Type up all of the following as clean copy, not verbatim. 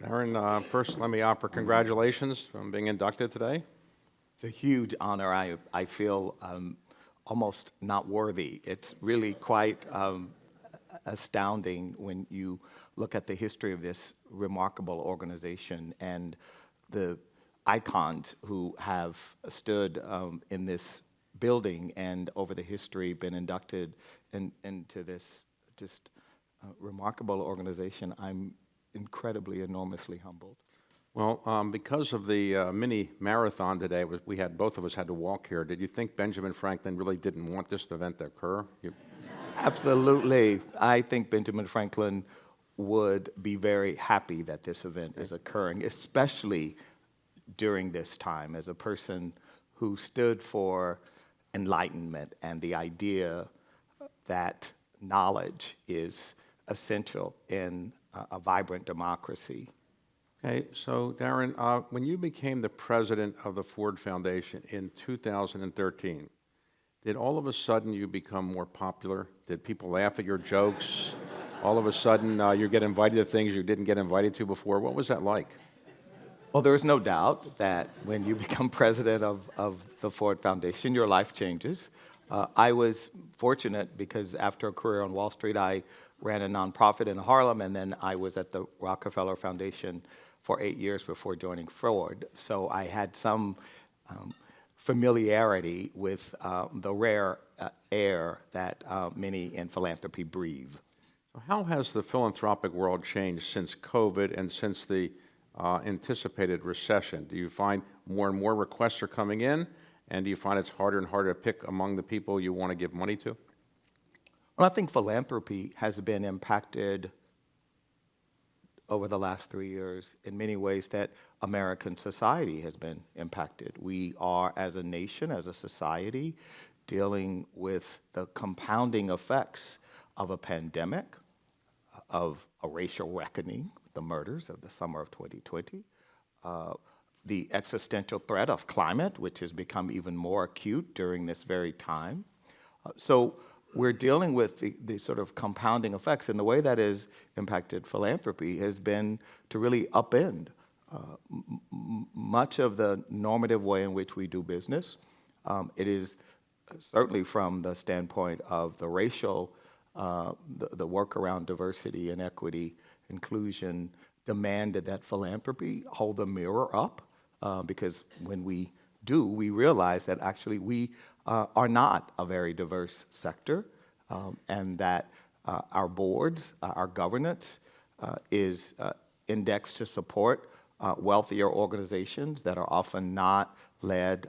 Darren, first let me offer congratulations on being inducted today. It's a huge honor. I feel almost not worthy. It's really quite astounding when you look at the history of this remarkable organization and the icons who have stood in this building and over the history been inducted into this just remarkable organization. I'm incredibly, enormously humbled. Well, because of the mini marathon today, we had both of us had to walk here. Did you think Benjamin Franklin really didn't want this event to occur? Absolutely. I think Benjamin Franklin would be very happy that this event is occurring, especially during this time, as a person who stood for enlightenment and the idea that knowledge is essential in a vibrant democracy. Okay, so Darren, when you became the president of the Ford Foundation in 2013, did all of a sudden you become more popular? Did people laugh at your jokes? All of a sudden you get invited to things you didn't get invited to before? What was that like? Well, there is no doubt that when you become president of the Ford Foundation, your life changes. I was fortunate because after a career on Wall Street, I ran a nonprofit in Harlem, and then I was at the Rockefeller Foundation for 8 years before joining Ford. So I had some familiarity with the rare air that many in philanthropy breathe. So how has the philanthropic world changed since COVID and since the anticipated recession? Do you find more and more requests are coming in, and do you find it's harder and harder to pick among the people you want to give money to? Well, I think philanthropy has been impacted over the last 3 years in many ways that American society has been impacted. We are, as a nation, as a society, dealing with the compounding effects of a pandemic, of a racial reckoning, the murders of the summer of 2020, the existential threat of climate, which has become even more acute during this very time. So we're dealing with the sort of compounding effects, and the way that has impacted philanthropy has been to really upend much of the normative way in which we do business. It is certainly from the standpoint of the racial, the work around diversity and equity, inclusion, demanded that philanthropy hold the mirror up, because when we do, we realize that actually we are not a very diverse sector, and that our boards, our governance is indexed to support wealthier organizations that are often not led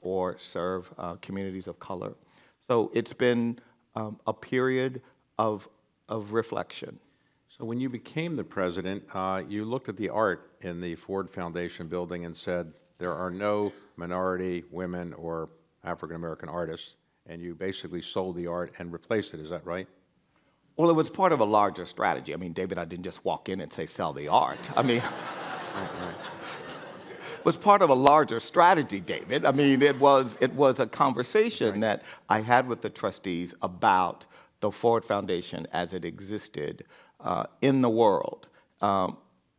or serve communities of color. So it's been a period of reflection. So when you became the president, you looked at the art in the Ford Foundation building and said, there are no minority, women, or African-American artists, and you basically sold the art and replaced it. Is that right? Well, it was part of a larger strategy. I mean, David, I didn't just walk in and say, sell the art. I mean, it was part of a larger strategy, David. I mean, it was a conversation that I had with the trustees about the Ford Foundation as it existed in the world.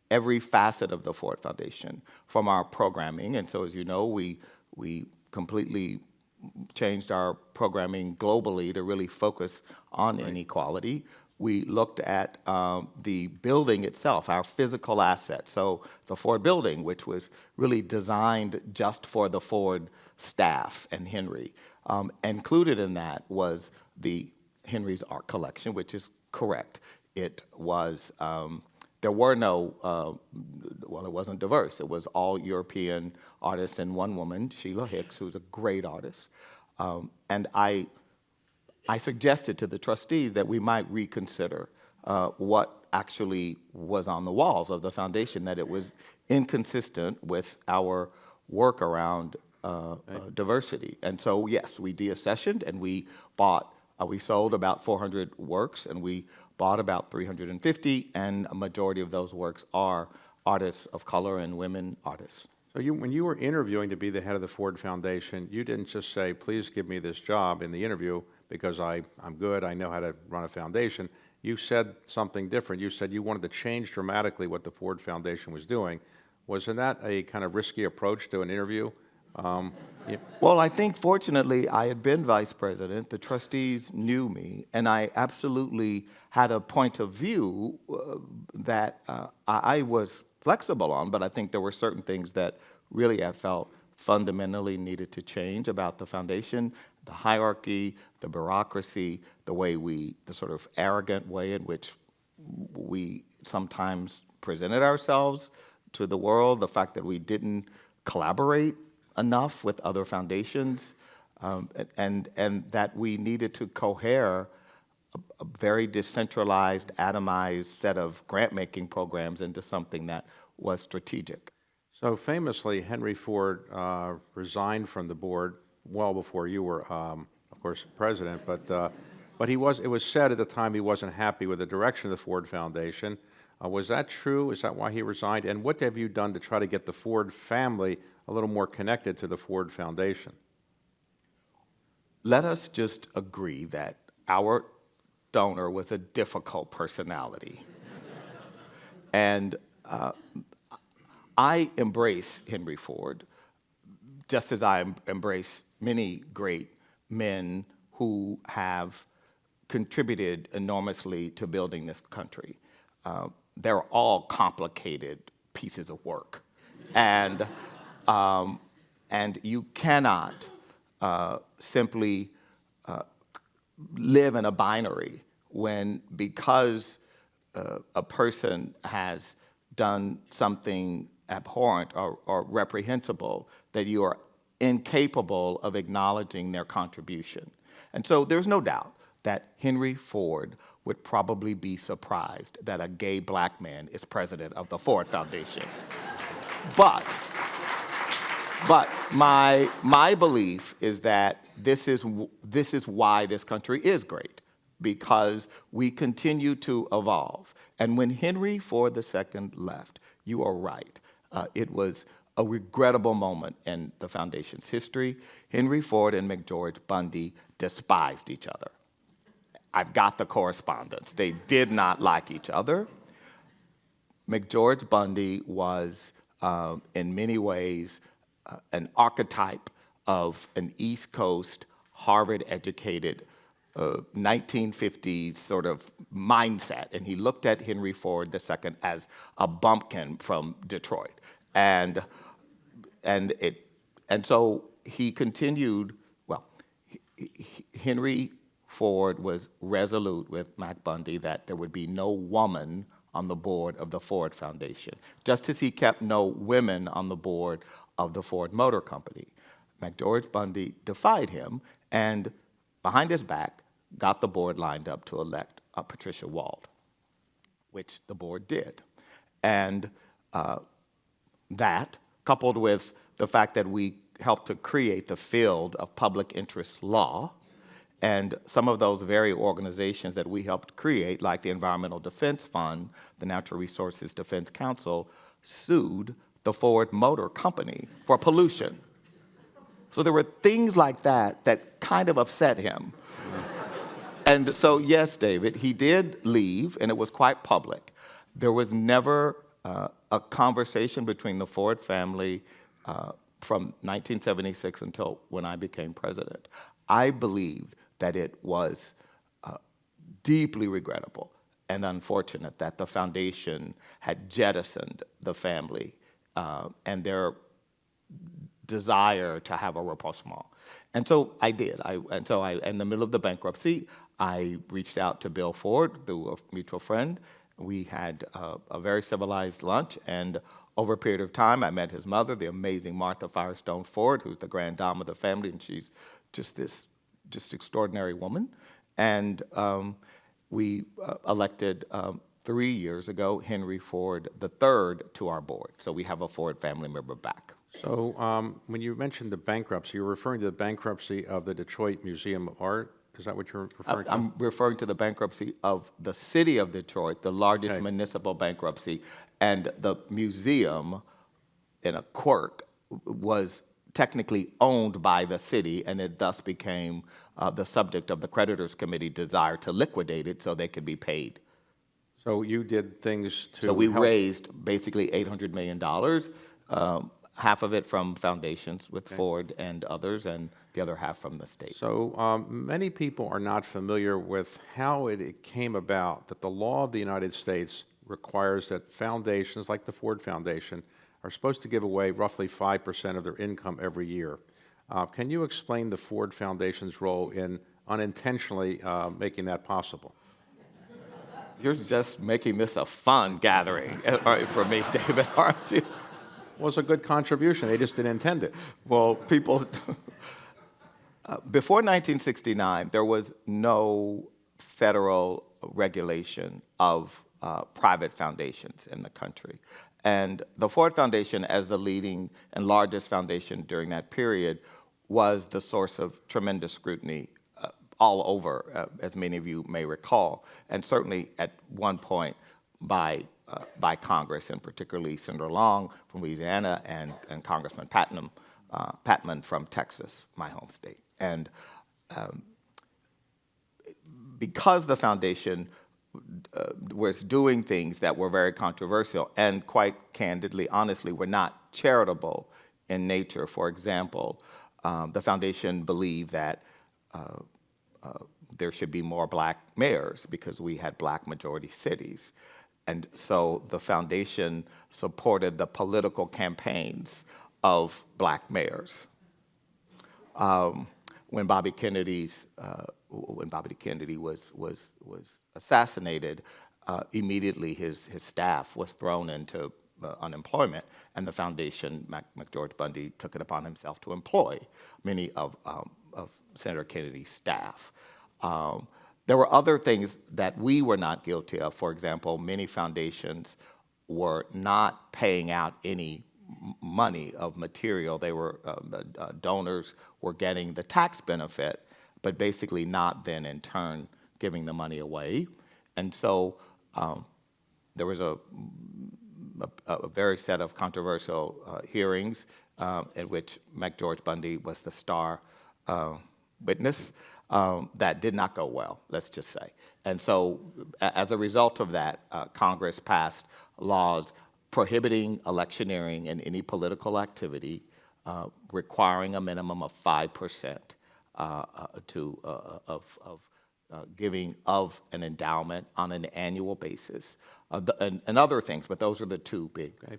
Every facet of the Ford Foundation, from our programming, and so as you know, we completely changed our programming globally to really focus on inequality. We looked at the building itself, our physical asset. So the Ford building, which was really designed just for the Ford staff and Henry. Included in that was the Henry's art collection, which is correct. It was, there were no, well, it wasn't diverse. It was all European artists and one woman, Sheila Hicks, who's a great artist. And I suggested to the trustees that we might reconsider what actually was on the walls of the foundation, that it was inconsistent with our work around diversity. And so, yes, we deaccessioned and we bought, we sold about 400 works, and we bought about 350, and a majority of those works are artists of color and women artists. So when you were interviewing to be the head of the Ford Foundation, you didn't just say, please give me this job in the interview because I'm good, I know how to run a foundation. you said something different. You said you wanted to change dramatically what the Ford Foundation was doing. Wasn't that a kind of risky approach to an interview? You- Well, I think fortunately I had been vice president. The trustees knew me, and I absolutely had a point of view that I was flexible on, but I think there were certain things that really I felt fundamentally needed to change about the foundation, the hierarchy, the bureaucracy, the sort of arrogant way in which we sometimes presented ourselves to the world, the fact that we didn't collaborate enough with other foundations, and that we needed to cohere a very decentralized, atomized set of grant-making programs into something that was strategic. So famously, Henry Ford resigned from the board well before you were, of course, president. But it was said at the time he wasn't happy with the direction of the Ford Foundation. Was that true? Is that why he resigned? And what have you done to try to get the Ford family a little more connected to the Ford Foundation? Let us just agree that our donor was a difficult personality. And I embrace Henry Ford, just as I embrace many great men who have contributed enormously to building this country. They're all complicated pieces of work. And you cannot simply live in a binary when, because a person has done something abhorrent or reprehensible, that you are incapable of acknowledging their contribution. And so there's no doubt that Henry Ford would probably be surprised that a gay black man is president of the Ford Foundation. But my belief is that this is why this country is great, because we continue to evolve. And when Henry Ford II left, you are right. It was a regrettable moment in the foundation's history. Henry Ford and McGeorge Bundy despised each other. I've got the correspondence. They did not like each other. McGeorge Bundy was, in many ways, an archetype of an East Coast, Harvard-educated, 1950s sort of mindset. And he looked at Henry Ford II as a bumpkin from Detroit. And so he continued, Henry Ford was resolute with Mac Bundy that there would be no woman on the board of the Ford Foundation, just as he kept no women on the board of the Ford Motor Company. McGeorge Bundy defied him and, behind his back, got the board lined up to elect Patricia Wald, which the board did. And that, coupled with the fact that we helped to create the field of public interest law, and some of those very organizations that we helped create, like the Environmental Defense Fund, the Natural Resources Defense Council, sued the Ford Motor Company for pollution. So there were things like that that kind of upset him. And so, yes, David, he did leave, and it was quite public. There was never a conversation between the Ford family from 1976 until when I became president. I believed that it was deeply regrettable and unfortunate that the foundation had jettisoned the family and their desire to have a rapprochement. And so I did. In the middle of the bankruptcy, I reached out to Bill Ford through a mutual friend. We had a very civilized lunch, and over a period of time, I met his mother, the amazing Martha Firestone Ford, who's the grand dame of the family, and she's just this extraordinary woman. And we elected 3 years ago Henry Ford III to our board. So we have a Ford family member back. So when you mentioned the bankruptcy, you're referring to the bankruptcy of the Detroit Museum of Art? Is that what you're referring to? I'm referring to the bankruptcy of the city of Detroit, the largest municipal bankruptcy, and the museum, in a quirk, was technically owned by the city, and it thus became the subject of the creditors committee desire to liquidate it so they could be paid. So you did things to So we help. raised basically $800 million, half of it from foundations with Ford and others, and the other half from the state. So many people are not familiar with how it came about that the law of the United States requires that foundations like the Ford Foundation are supposed to give away roughly 5% of their income every year. Can you explain the Ford Foundation's role in unintentionally making that possible? You're just making this a fun gathering for me, David, aren't you? Well, it's a good contribution. They just didn't intend it. Well, people, before 1969, there was no federal regulation of private foundations in the country. And the Ford Foundation, as the leading and largest foundation during that period, was the source of tremendous scrutiny all over, as many of you may recall, and certainly at one point by Congress, and particularly Senator Long from Louisiana and Congressman Patman from Texas, my home state. And because the foundation was doing things that were very controversial and quite candidly, honestly, were not charitable in nature. For example, the foundation believed that there should be more black mayors because we had black majority cities. And so the foundation supported the political campaigns of black mayors. When Bobby Kennedy was assassinated, immediately his staff was thrown into unemployment, and the foundation, McGeorge Bundy, took it upon himself to employ many of Senator Kennedy's staff. There were other things that we were not guilty of. For example, many foundations were not paying out any money of material. They were donors were getting the tax benefit, but basically not then in turn giving the money away. And so there was a very set of controversial hearings in which McGeorge Bundy was the star witness. That did not go well, let's just say. And so as a result of that, Congress passed laws prohibiting electioneering and any political activity, requiring a minimum of 5% of giving of an endowment on an annual basis, and other things, but those are the two big. Okay.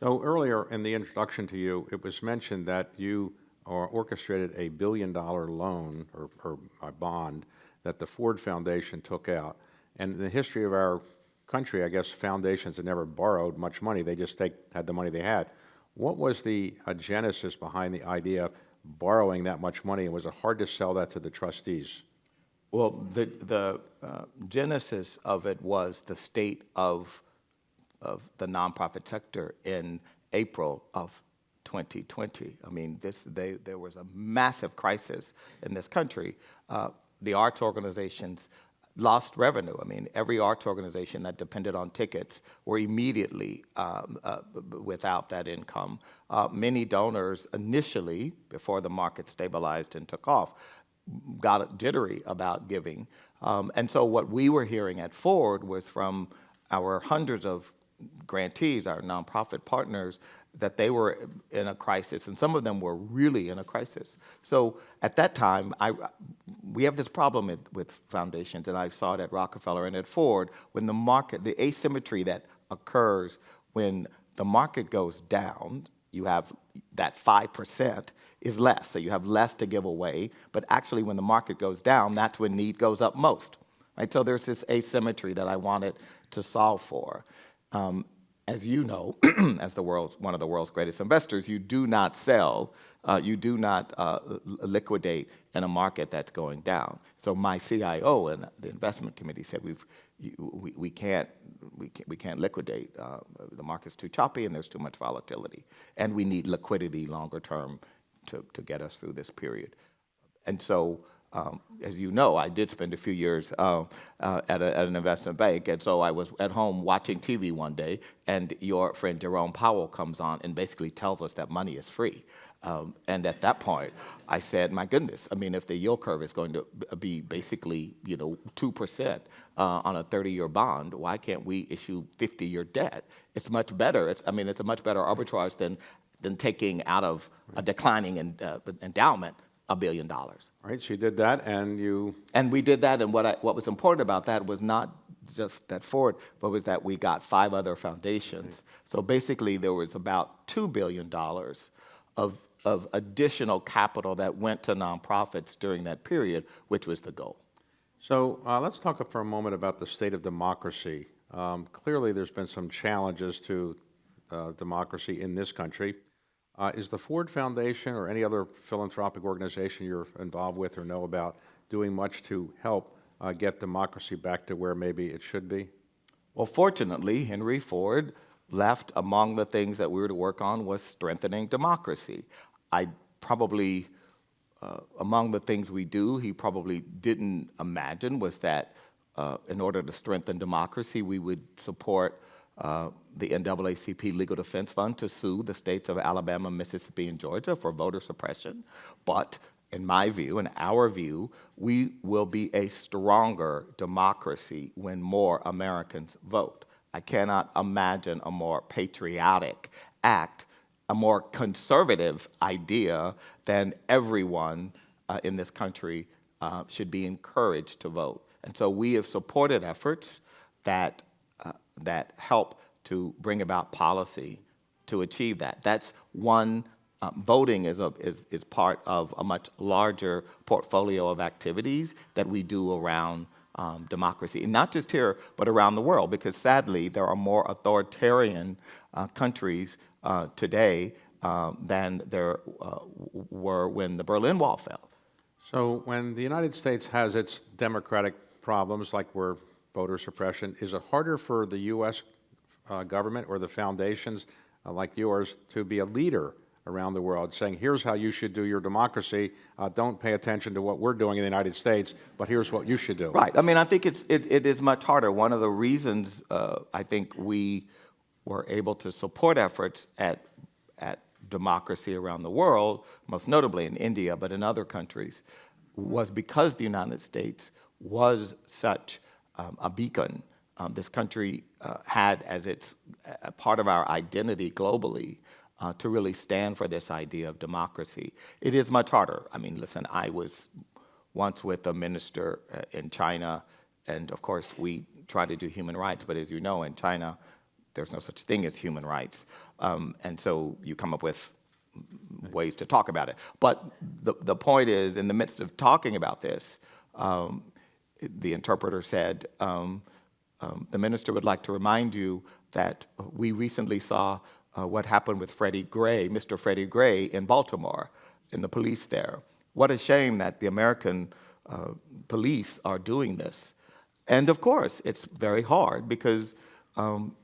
So earlier in the introduction to you, it was mentioned that you orchestrated a $1 billion loan or a bond that the Ford Foundation took out. And in the history of our country, I guess foundations had never borrowed much money. They just had the money they had. What was the genesis behind the idea of borrowing that much money, and was it hard to sell that to the trustees? Well, the genesis of it was the state of the nonprofit sector in April of 2020. I mean, there was a massive crisis in this country. The arts organizations lost revenue. I mean, every arts organization that depended on tickets were immediately without that income. Many donors initially, before the market stabilized and took off, got jittery about giving. And so what we were hearing at Ford was from our hundreds of grantees, our nonprofit partners, that they were in a crisis, and some of them were really in a crisis. So at that time, we have this problem with foundations, and I saw it at Rockefeller and at Ford, when the market, the asymmetry that occurs when the market goes down, you have that 5% is less, so you have less to give away, but actually when the market goes down, that's when need goes up most, right? So there's this asymmetry that I wanted to solve for. As you know, as one of the world's greatest investors, you do not sell, you do not liquidate in a market that's going down. So my CIO and the investment committee said we can't liquidate. The market's too choppy and there's too much volatility, and we need liquidity longer term to get us through this period. And so, as you know, I did spend a few years at an investment bank, and so I was at home watching TV one day, and your friend Jerome Powell comes on and basically tells us that money is free. And at that point, I said, my goodness, I mean, if the yield curve is going to be basically, 2% on a 30-year bond, why can't we issue 50-year debt? It's much better. It's a much better arbitrage than taking out of a declining endowment $1 billion. All right, so you did that, And we did that, and what was important about that was not just that Ford, but was that we got 5 other foundations. So basically, there was about $2 billion of additional capital that went to nonprofits during that period, which was the goal. So let's talk for a moment about the state of democracy. Clearly, there's been some challenges to democracy in this country. Is the Ford Foundation or any other philanthropic organization you're involved with or know about doing much to help get democracy back to where maybe it should be? Well, fortunately, Henry Ford left among the things that we were to work on was strengthening democracy. Among the things we do, he probably didn't imagine was that in order to strengthen democracy, we would support the NAACP Legal Defense Fund to sue the states of Alabama, Mississippi, and Georgia for voter suppression. But in my view, in our view, we will be a stronger democracy when more Americans vote. I cannot imagine a more patriotic act, a more conservative idea than everyone in this country should be encouraged to vote. And so we have supported efforts that help to bring about policy to achieve that. That's one. Voting is part of a much larger portfolio of activities that we do around democracy, and not just here, but around the world, because sadly, there are more authoritarian countries today than there were when the Berlin Wall fell. So when the United States has its democratic problems, like where voter suppression, is it harder for the U.S. Government or the foundations like yours to be a leader around the world, saying, here's how you should do your democracy, don't pay attention to what we're doing in the United States, but here's what you should do? Right. I mean, I think it is much harder. One of the reasons I think we were able to support efforts at democracy around the world, most notably in India, but in other countries, was because the United States was such a beacon. This country had as its part of our identity globally to really stand for this idea of democracy. It is much harder. I mean, listen, I was once with a minister in China, and of course we try to do human rights, but as you know, in China, there's no such thing as human rights. And so you come up with ways to talk about it. But the point is, in the midst of talking about this, the interpreter said, the minister would like to remind you that we recently saw what happened with Mr. Freddie Gray in Baltimore, in the police there. What a shame that the American police are doing this. And of course, it's very hard because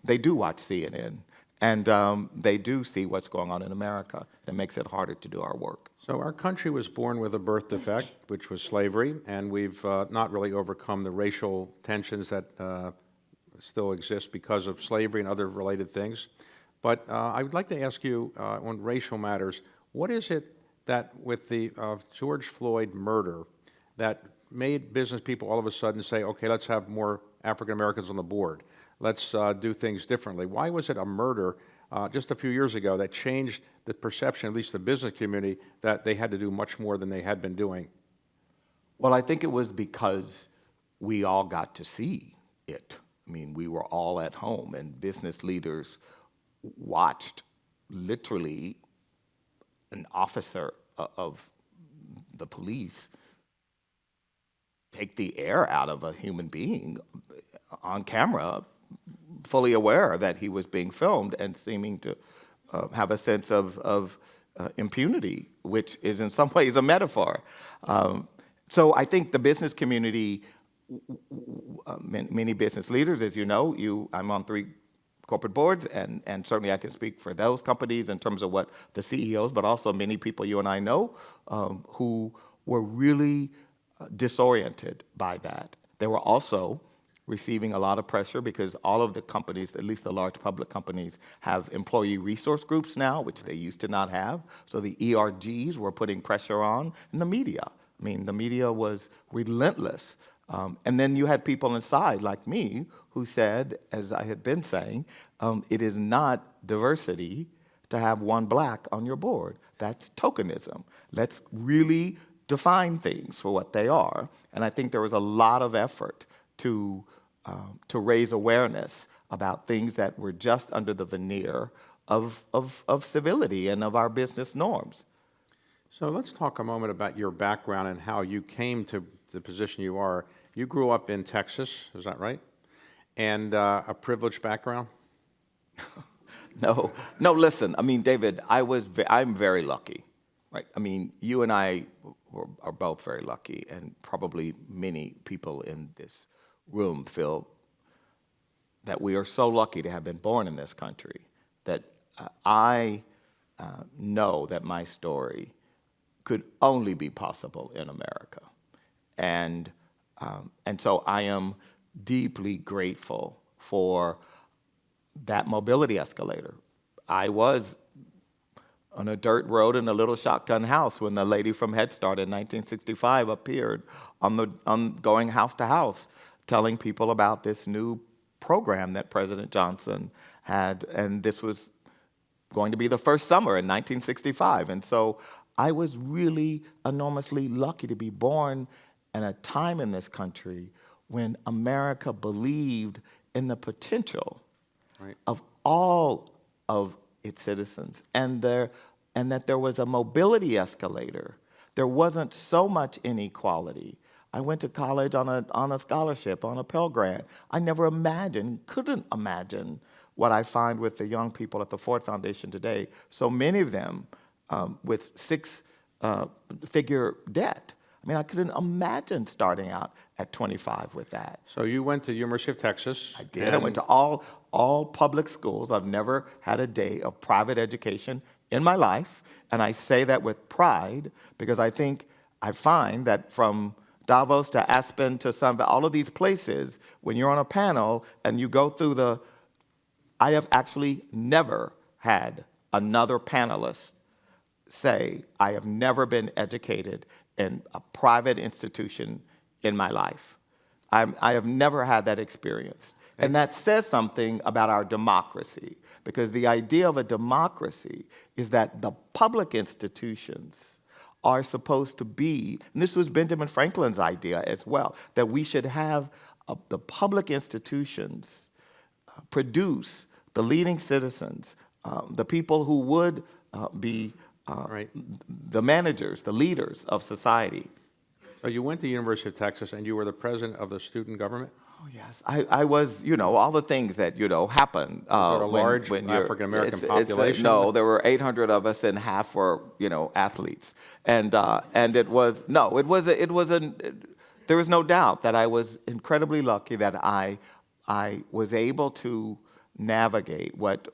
they do watch CNN and they do see what's going on in America. That makes it harder to do our work. So our country was born with a birth defect, which was slavery, and we've not really overcome the racial tensions that still exist because of slavery and other related things. But I would like to ask you on racial matters, what is it that with the George Floyd murder that made business people all of a sudden say, okay, let's have more African Americans on the board. Let's do things differently. Why was it a murder just a few years ago that changed the perception, at least the business community, that they had to do much more than they had been doing? Well, I think it was because we all got to see it. I mean, we were all at home, and business leaders watched literally an officer of the police take the air out of a human being on camera, fully aware that he was being filmed and seeming to have a sense of impunity, which is in some ways a metaphor. So I think the business community, many business leaders, as you know, I'm on 3 corporate boards, and certainly I can speak for those companies in terms of what the CEOs, but also many people you and I know who were really disoriented by that. There were also receiving a lot of pressure because all of the companies, at least the large public companies, have employee resource groups now, which they used to not have. So the ERGs were putting pressure on, and the media. I mean, the media was relentless. And then you had people inside, like me, who said, as I had been saying, it is not diversity to have one black on your board. That's tokenism. Let's really define things for what they are. And I think there was a lot of effort to raise awareness about things that were just under the veneer of civility and of our business norms. So let's talk a moment about your background and how you came to the position you are. You grew up in Texas, is that right? And a privileged background? No, listen, I mean, David, I'm very lucky, right? I mean, you and I are both very lucky, and probably many people in this room feel that we are so lucky to have been born in this country, that I know that my story could only be possible in America. And so I am deeply grateful for that mobility escalator. I was on a dirt road in a little shotgun house when the lady from Head Start in 1965 appeared on going house to house, telling people about this new program that President Johnson had, and this was going to be the first summer in 1965. And so I was really enormously lucky to be born in a time in this country when America believed in the potential of all of its citizens, and that there was a mobility escalator. There wasn't so much inequality. I went to college on a scholarship, on a Pell Grant. I never couldn't imagine what I find with the young people at the Ford Foundation today. So many of them with six-figure debt. I mean, I couldn't imagine starting out at 25 with that. So you went to University of Texas. I did. I went to all public schools. I've never had a day of private education in my life, and I say that with pride because I find that from Davos to Aspen to all of these places, when you're on a panel and you go through I have actually never had another panelist say, I have never been educated in a private institution in my life. I have never had that experience. And that says something about our democracy, because the idea of a democracy is that the public institutions are supposed to be, and this was Benjamin Franklin's idea as well, that we should have the public institutions produce the leading citizens, the people who would be the managers, the leaders of society. So you went to University of Texas, and you were the president of the student government? Oh, yes. I was, all the things that, happen. Was there a large African-American population? No, there were 800 of us, and half were, athletes. And there was no doubt that I was incredibly lucky that I was able to navigate what,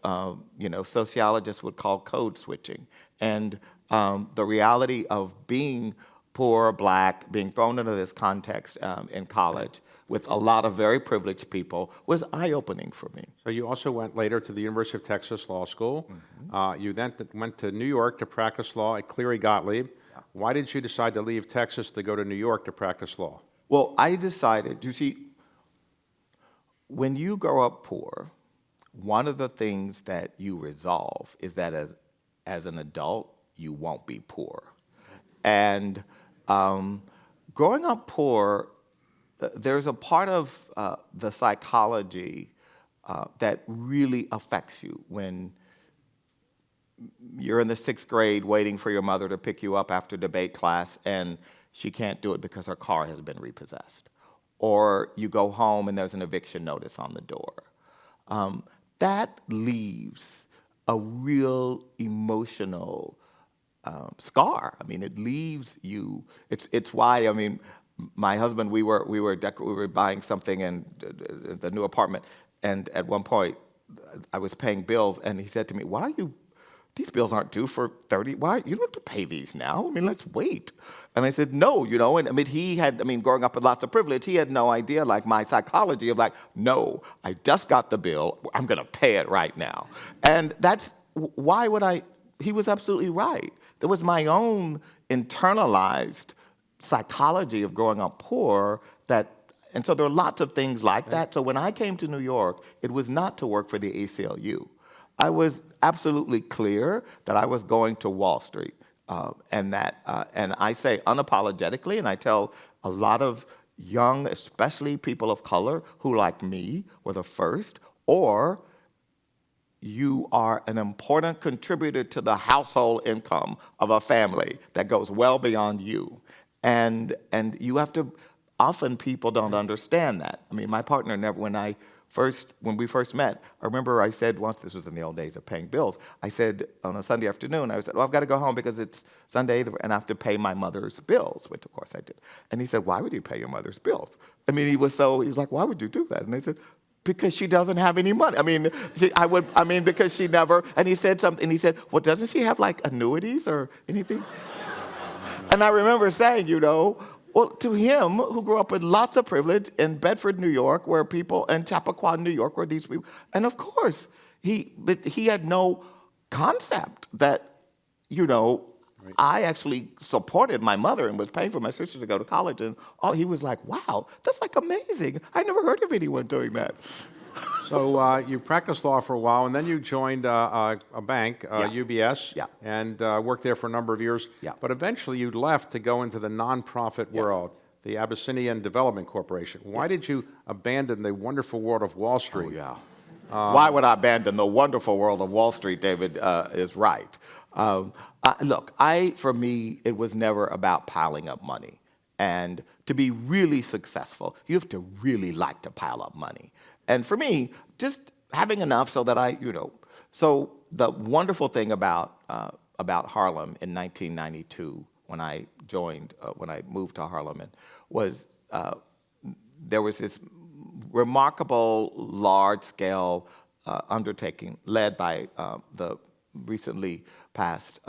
sociologists would call code switching. And the reality of being poor, black, being thrown into this context in college with a lot of very privileged people was eye-opening for me. So you also went later to the University of Texas Law School. Mm-hmm. You then went to New York to practice law at Cleary Gottlieb. Yeah. Why did you decide to leave Texas to go to New York to practice law? Well, I decided, when you grow up poor, one of the things that you resolve is that as an adult, you won't be poor. And growing up poor, there's a part of the psychology that really affects you when you're in the 6th grade waiting for your mother to pick you up after debate class and she can't do it because her car has been repossessed. Or you go home and there's an eviction notice on the door. That leaves a real emotional scar. I mean, it leaves you. It's why, my husband, we were buying something in the new apartment, and at one point I was paying bills, and he said to me, "Why are you these bills aren't due for 30, why, you don't have to pay these now. I mean, let's wait. And I said, no, and I mean, growing up with lots of privilege, he had no idea, like, my psychology of like, no, I just got the bill, I'm gonna pay it right now. And he was absolutely right. There was my own internalized psychology of growing up poor and so there are lots of things like that. So when I came to New York, it was not to work for the ACLU. I was absolutely clear that I was going to Wall Street, and I say unapologetically, and I tell a lot of young, especially people of color who, like me, were the first, or you are an important contributor to the household income of a family that goes well beyond you. And you have to, often people don't understand that. I mean, my partner never, when we first met, I remember I said once, this was in the old days of paying bills, I said on a Sunday afternoon, I said, well, I've got to go home because it's Sunday and I have to pay my mother's bills, which of course I did. And he said, why would you pay your mother's bills? I mean, he was like, why would you do that? And I said, because she doesn't have any money. I mean, because she never, and he said something, he said, well, doesn't she have like annuities or anything? And I remember saying, well, to him, who grew up with lots of privilege in Bedford, New York, and Chappaqua, New York, where these people, and of course, he had no concept that, I actually supported my mother and was paying for my sister to go to college, and he was like, wow, that's like amazing. I never heard of anyone doing that. So you practiced law for a while, and then you joined a bank, UBS, and worked there for a number of years. Yeah. But eventually you left to go into the nonprofit world, the Abyssinian Development Corporation. Why did you abandon the wonderful world of Wall Street? Oh, yeah. Why would I abandon the wonderful world of Wall Street, David, is right. Look, for me, it was never about piling up money. And to be really successful, you have to really like to pile up money. And for me, just having enough so that so the wonderful thing about Harlem in 1992, when I moved to Harlem, was there was this remarkable large-scale undertaking led by the recently passed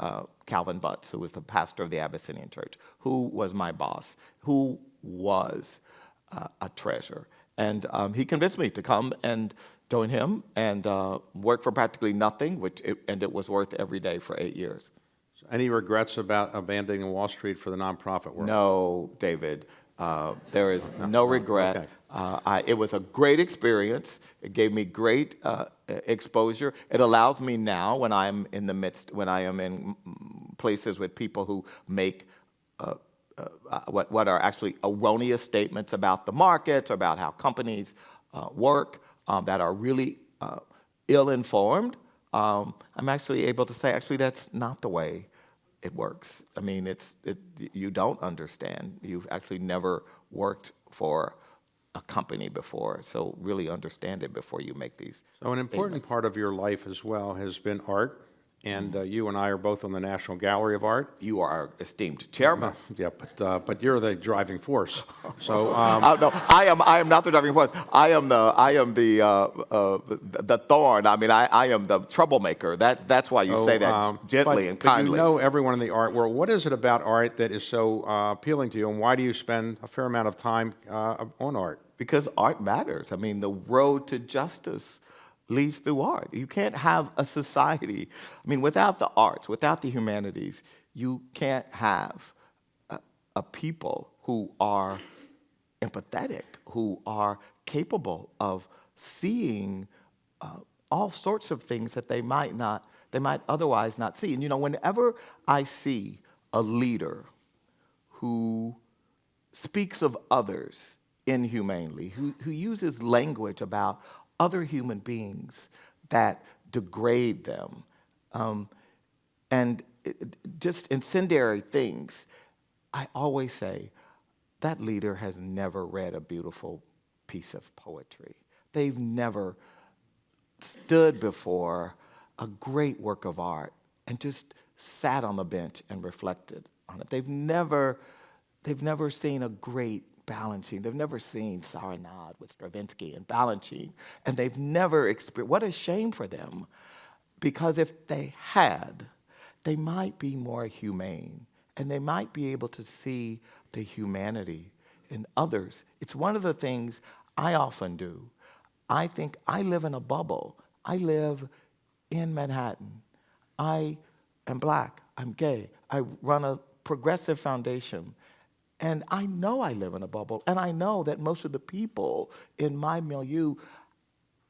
Calvin Butts, who was the pastor of the Abyssinian Church, who was my boss, who was a treasure. And he convinced me to come and join him and work for practically nothing, and it was worth every day for 8 years. So any regrets about abandoning Wall Street for the nonprofit world? No, David. There is no regret. Okay. It was a great experience. It gave me great exposure. It allows me now, when I am in places with people who make what are actually erroneous statements about the markets or about how companies work that are really ill-informed, I'm actually able to say, actually, that's not the way it works. I mean, you don't understand. You've actually never worked for a company before, so really understand it before you make these So an important statements. part of your life as well has been art, and you and I are both on the National Gallery of Art. You are our esteemed chairman. Yeah, but you're the driving force. So No, I am not the driving force. I am the thorn. I mean, I am the troublemaker. That's why you say that gently and kindly. But you know everyone in the art world. What is it about art that is so appealing to you, and why do you spend a fair amount of time on art? Because art matters. I mean, the road to justice leads through art. You can't have a society, I mean, without the arts, without the humanities, you can't have a people who are empathetic, who are capable of seeing all sorts of things that they might otherwise not see. And whenever I see a leader who speaks of others inhumanely, who uses language about other human beings that degrade them, and just incendiary things, I always say, that leader has never read a beautiful piece of poetry. They've never stood before a great work of art and just sat on the bench and reflected on it. They've never seen a great Balanchine. They've never seen Serenade with Stravinsky and Balanchine, and they've never experienced. What a shame for them, because if they had, they might be more humane, and they might be able to see the humanity in others. It's one of the things I often do. I think I live in a bubble. I live in Manhattan. I am black. I'm gay. I run a progressive foundation. And I know I live in a bubble. And I know that most of the people in my milieu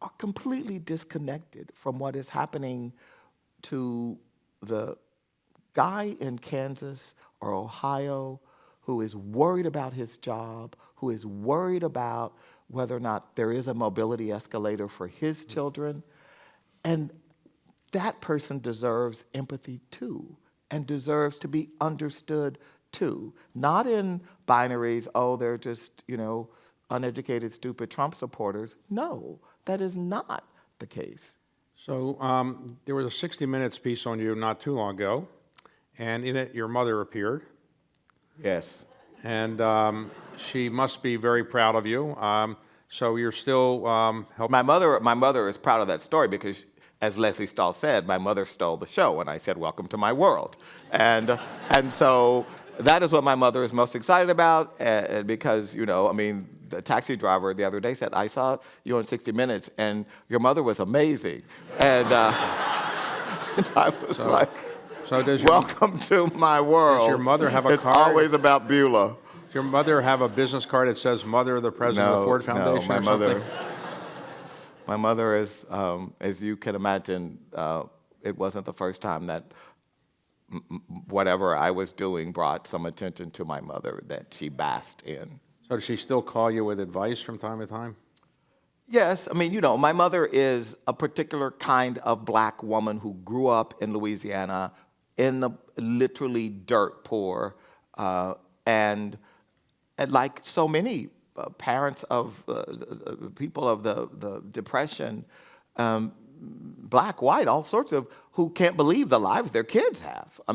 are completely disconnected from what is happening to the guy in Kansas or Ohio who is worried about his job, who is worried about whether or not there is a mobility escalator for his children. And that person deserves empathy too, and deserves to be understood too. Not in binaries, oh, they're just, uneducated, stupid Trump supporters. No, that is not the case. So there was a 60 Minutes piece on you not too long ago, and in it your mother appeared, Yes. and she must be very proud of you. So you're still helping. My mother is proud of that story because, as Leslie Stahl said, my mother stole the show, and I said, "Welcome to my world," and so that is what my mother is most excited about, because the taxi driver the other day said, "I saw you on 60 Minutes, and your mother was amazing," and, and I was like, So does "Welcome to my world." Does your mother have a It's card? always about Beulah. Does your mother have a business card that says "Mother of the President of the Ford Foundation" No, or something? My mother is, as you can imagine, it wasn't the first time that whatever I was doing brought some attention to my mother that she basked in. So does she still call you with advice from time to time? Yes, my mother is a particular kind of black woman who grew up in Louisiana in the literally dirt poor, and like so many parents of people of the Depression, black, white, all sorts of, who can't believe the lives their kids have. I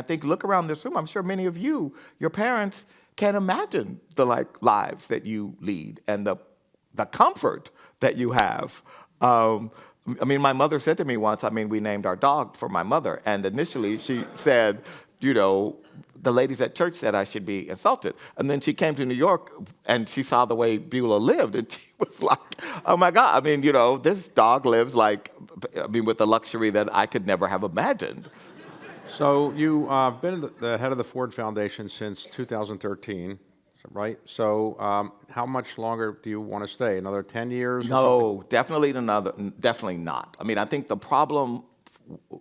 think look around this room. I'm sure many of you, your parents can't imagine the lives that you lead and the comfort that you have. My mother said to me once, we named our dog for my mother, and initially she said, the ladies at church said I should be insulted. And then she came to New York and she saw the way Beulah lived, and she was like, oh my God, this dog lives with the luxury that I could never have imagined. So you've been the head of the Ford Foundation since 2013, right? So how much longer do you want to stay? Another 10 years? No, definitely not. I think the problem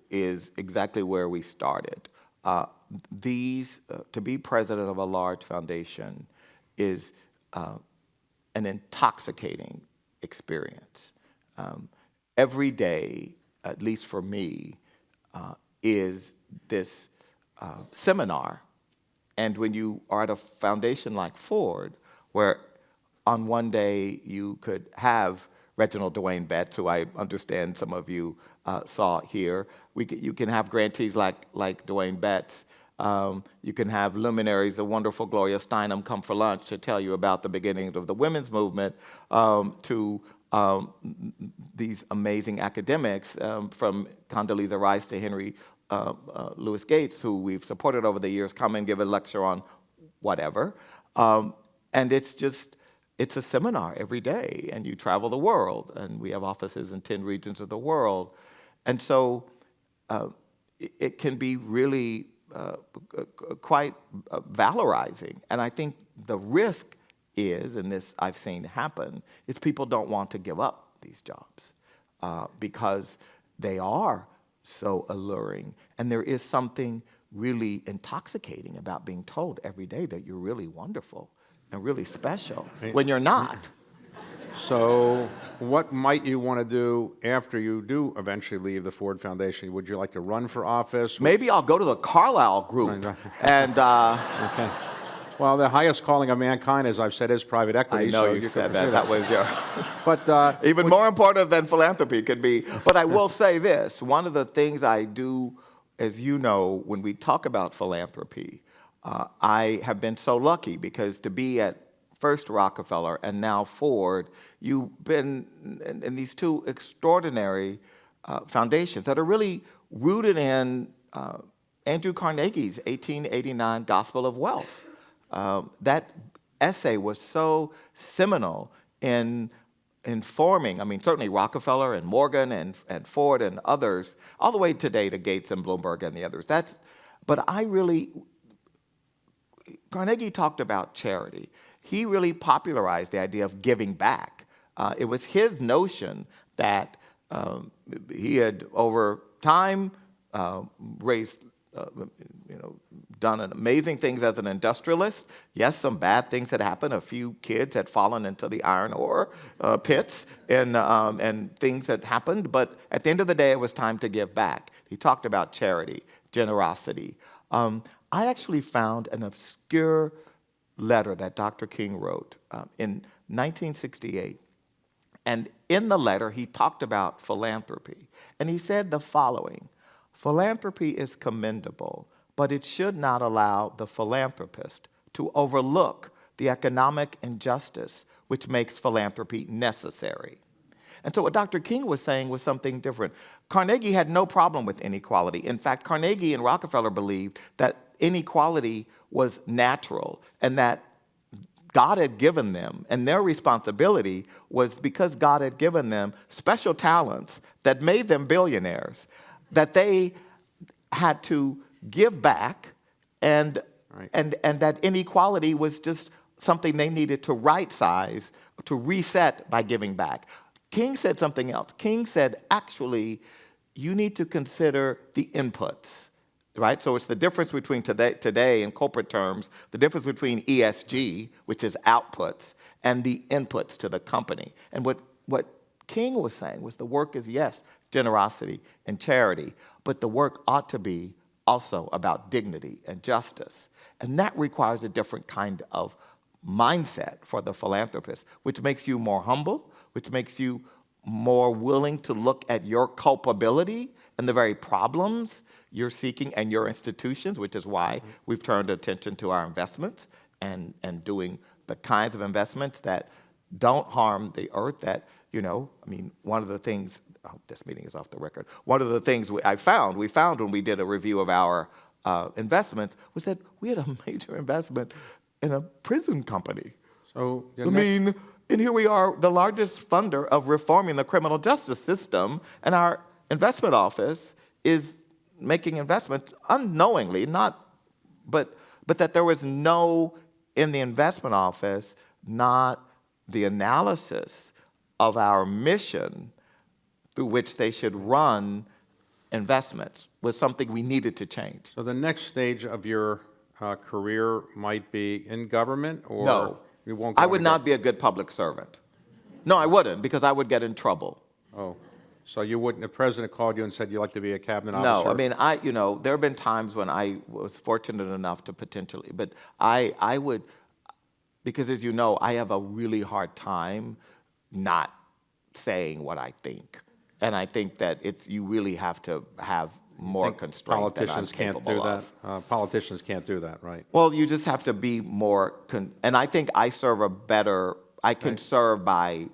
is exactly where we started. To be president of a large foundation is an intoxicating experience. Every day, at least for me, is this seminar. And when you are at a foundation like Ford, where on one day you could have Reginald Dwayne Betts, who I understand some of you saw here. You can have grantees like Dwayne Betts. You can have luminaries, the wonderful Gloria Steinem, come for lunch to tell you about the beginning of the women's movement, to these amazing academics, from Condoleezza Rice to Henry Louis Gates, who we've supported over the years, come and give a lecture on whatever. And it's a seminar every day, and you travel the world, and we have offices in 10 regions of the world. And so it can be really quite valorizing. And I think the risk is, and this I've seen happen, is people don't want to give up these jobs because they are so alluring. And there is something really intoxicating about being told every day that you're really wonderful and really special when you're not. So what might you want to do after you do eventually leave the Ford Foundation? Would you like to run for office? Maybe I'll go to the Carlyle group and... Okay. Well, the highest calling of mankind, as I've said, is private equity. I know so you could said pursue that. That was your... But even more important than philanthropy could be. But I will say this. One of the things I do, as you know, when we talk about philanthropy, I have been so lucky because to be at first Rockefeller and now Ford, you've been in these two extraordinary foundations that are really rooted in Andrew Carnegie's 1889 Gospel of Wealth. That essay was so seminal in informing, I mean, certainly Rockefeller and Morgan and Ford and others, all the way today to Gates and Bloomberg and the others. Carnegie talked about charity. He really popularized the idea of giving back. It was his notion that he had, over time, raised, done amazing things as an industrialist. Yes, some bad things had happened. A few kids had fallen into the iron ore pits, and things had happened. But at the end of the day, it was time to give back. He talked about charity, generosity. I actually found an obscure letter that Dr. King wrote in 1968. And in the letter, he talked about philanthropy. And he said the following: philanthropy is commendable, but it should not allow the philanthropist to overlook the economic injustice which makes philanthropy necessary. And so what Dr. King was saying was something different. Carnegie had no problem with inequality. In fact, Carnegie and Rockefeller believed that inequality was natural and that God had given them, and their responsibility was, because God had given them special talents that made them billionaires, that they had to give back, and that inequality was just something they needed to right size, to reset by giving back. King said something else. King said, actually, you need to consider the inputs, right? So it's the difference between today in corporate terms, the difference between ESG, which is outputs, and the inputs to the company. And what King was saying was the work is, yes, generosity and charity, but the work ought to be also about dignity and justice. And that requires a different kind of mindset for the philanthropist, which makes you more humble, which makes you more willing to look at your culpability and the very problems you're seeking and your institutions, which is why we've turned attention to our investments and doing the kinds of investments that don't harm the earth, that, one of the things, I hope this meeting is off the record, one of the things we found when we did a review of our investments was that we had a major investment in a prison company. So And here we are, the largest funder of reforming the criminal justice system, and our investment office is making investments unknowingly, but that there was no, in the investment office, not the analysis of our mission through which they should run investments was something we needed to change. So the next stage of your career might be in government, or No. you won't go I would into not be a good public servant. No, I wouldn't, because I would get in trouble. Oh, so you wouldn't? The president called you and said you'd like to be a cabinet No, officer? there have been times when I was fortunate enough to potentially, but I would, because as you know, I have a really hard time not saying what I think. And I think that you really have to have more constraint than I'm capable of. Politicians can't do that, right? Well, you just have to be more, and I think I can serve by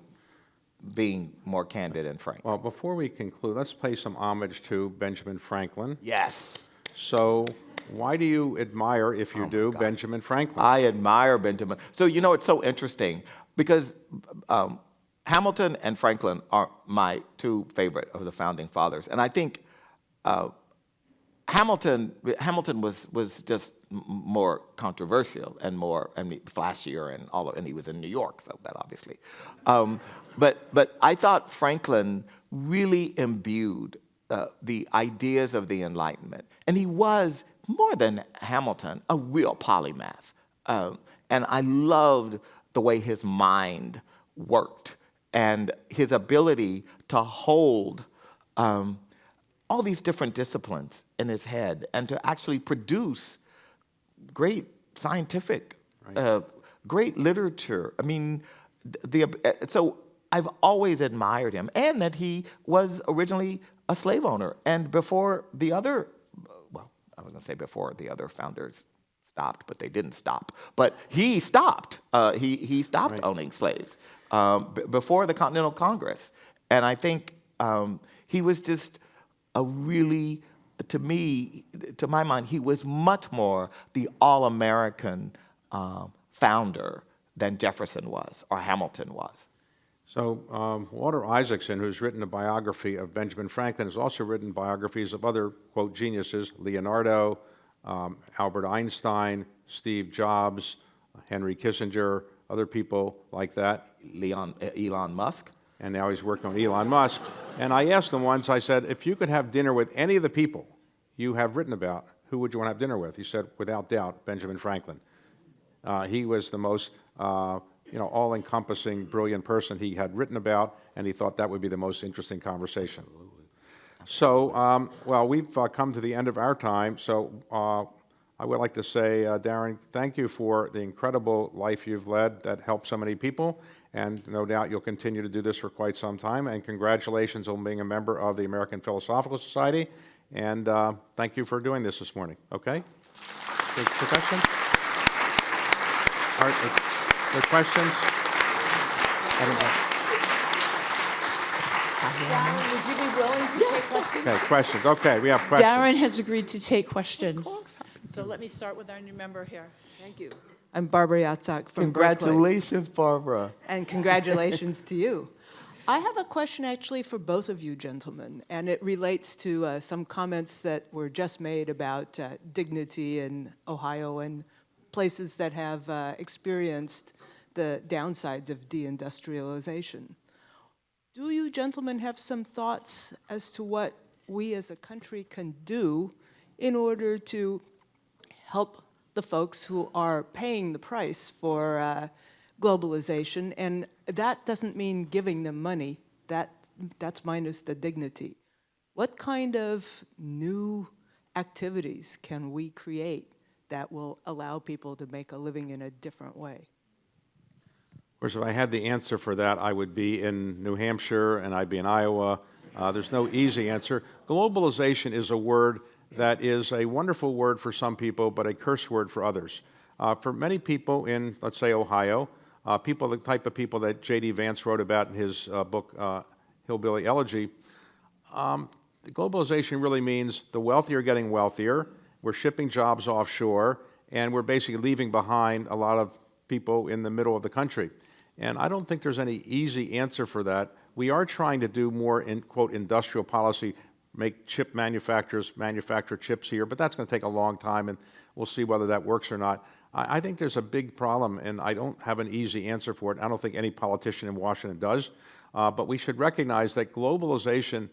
being more candid and frank. Well, before we conclude, let's pay some homage to Benjamin Franklin. Yes. So why do you admire, if you do, Benjamin Franklin? I admire Benjamin. So, it's so interesting because Hamilton and Franklin are my two favorite of the founding fathers. And I think Hamilton was just more controversial and more flashier and he was in New York, so that obviously. But I thought Franklin really imbued the ideas of the Enlightenment, and he was, more than Hamilton, a real polymath. And I loved the way his mind worked and his ability to hold all these different disciplines in his head and to actually produce great scientific, great literature. So I've always admired him, and that he was originally a slave owner. And before the other, I was going to say before the other founders stopped, but they didn't stop. But he stopped. He stopped owning slaves before the Continental Congress. And I think He was just a really, to me, to my mind, he was much more the all-American founder than Jefferson was or Hamilton was. So Walter Isaacson, who's written a biography of Benjamin Franklin, has also written biographies of other, quote, geniuses, Leonardo, Albert Einstein, Steve Jobs, Henry Kissinger, other people like that. Elon Musk. And now he's working on Elon Musk. And I asked him once, I said, if you could have dinner with any of the people you have written about, who would you want to have dinner with? He said, without doubt, Benjamin Franklin. He was the most all-encompassing, brilliant person he had written about, and he thought that would be the most interesting conversation. So, well, we've come to the end of our time, so I would like to say, Darren, thank you for the incredible life you've led that helped so many people, and no doubt you'll continue to do this for quite some time, and congratulations on being a member of the American Philosophical Society, and thank you for doing this morning, okay? Good questions? All right, the questions? Darren, would you be willing to take questions? Okay, questions. Okay, we have questions. Darren has agreed to take questions. So let me start with our new member here. Thank you. I'm Barbara Yatzak from Berkeley. Congratulations, Barbara. And congratulations to you. I have a question actually for both of you gentlemen, and it relates to some comments that were just made about dignity in Ohio and places that have experienced the downsides of deindustrialization. Do you gentlemen have some thoughts as to what we as a country can do in order to help the folks who are paying the price for globalization? And that doesn't mean giving them money. That's minus the dignity. What kind of new activities can we create that will allow people to make a living in a different way? Of course, if I had the answer for that, I would be in New Hampshire and I'd be in Iowa. There's no easy answer. Globalization is a word that is a wonderful word for some people, but a curse word for others. For many people in, let's say, Ohio, the type of people that J.D. Vance wrote about in his book, Hillbilly Elegy, globalization really means the wealthy are getting wealthier, we're shipping jobs offshore, and we're basically leaving behind a lot of people in the middle of the country. And I don't think there's any easy answer for that. We are trying to do more in, quote, industrial policy, make chip manufacturers manufacture chips here, but that's going to take a long time, and we'll see whether that works or not. I think there's a big problem, and I don't have an easy answer for it. I don't think any politician in Washington does, but we should recognize that globalization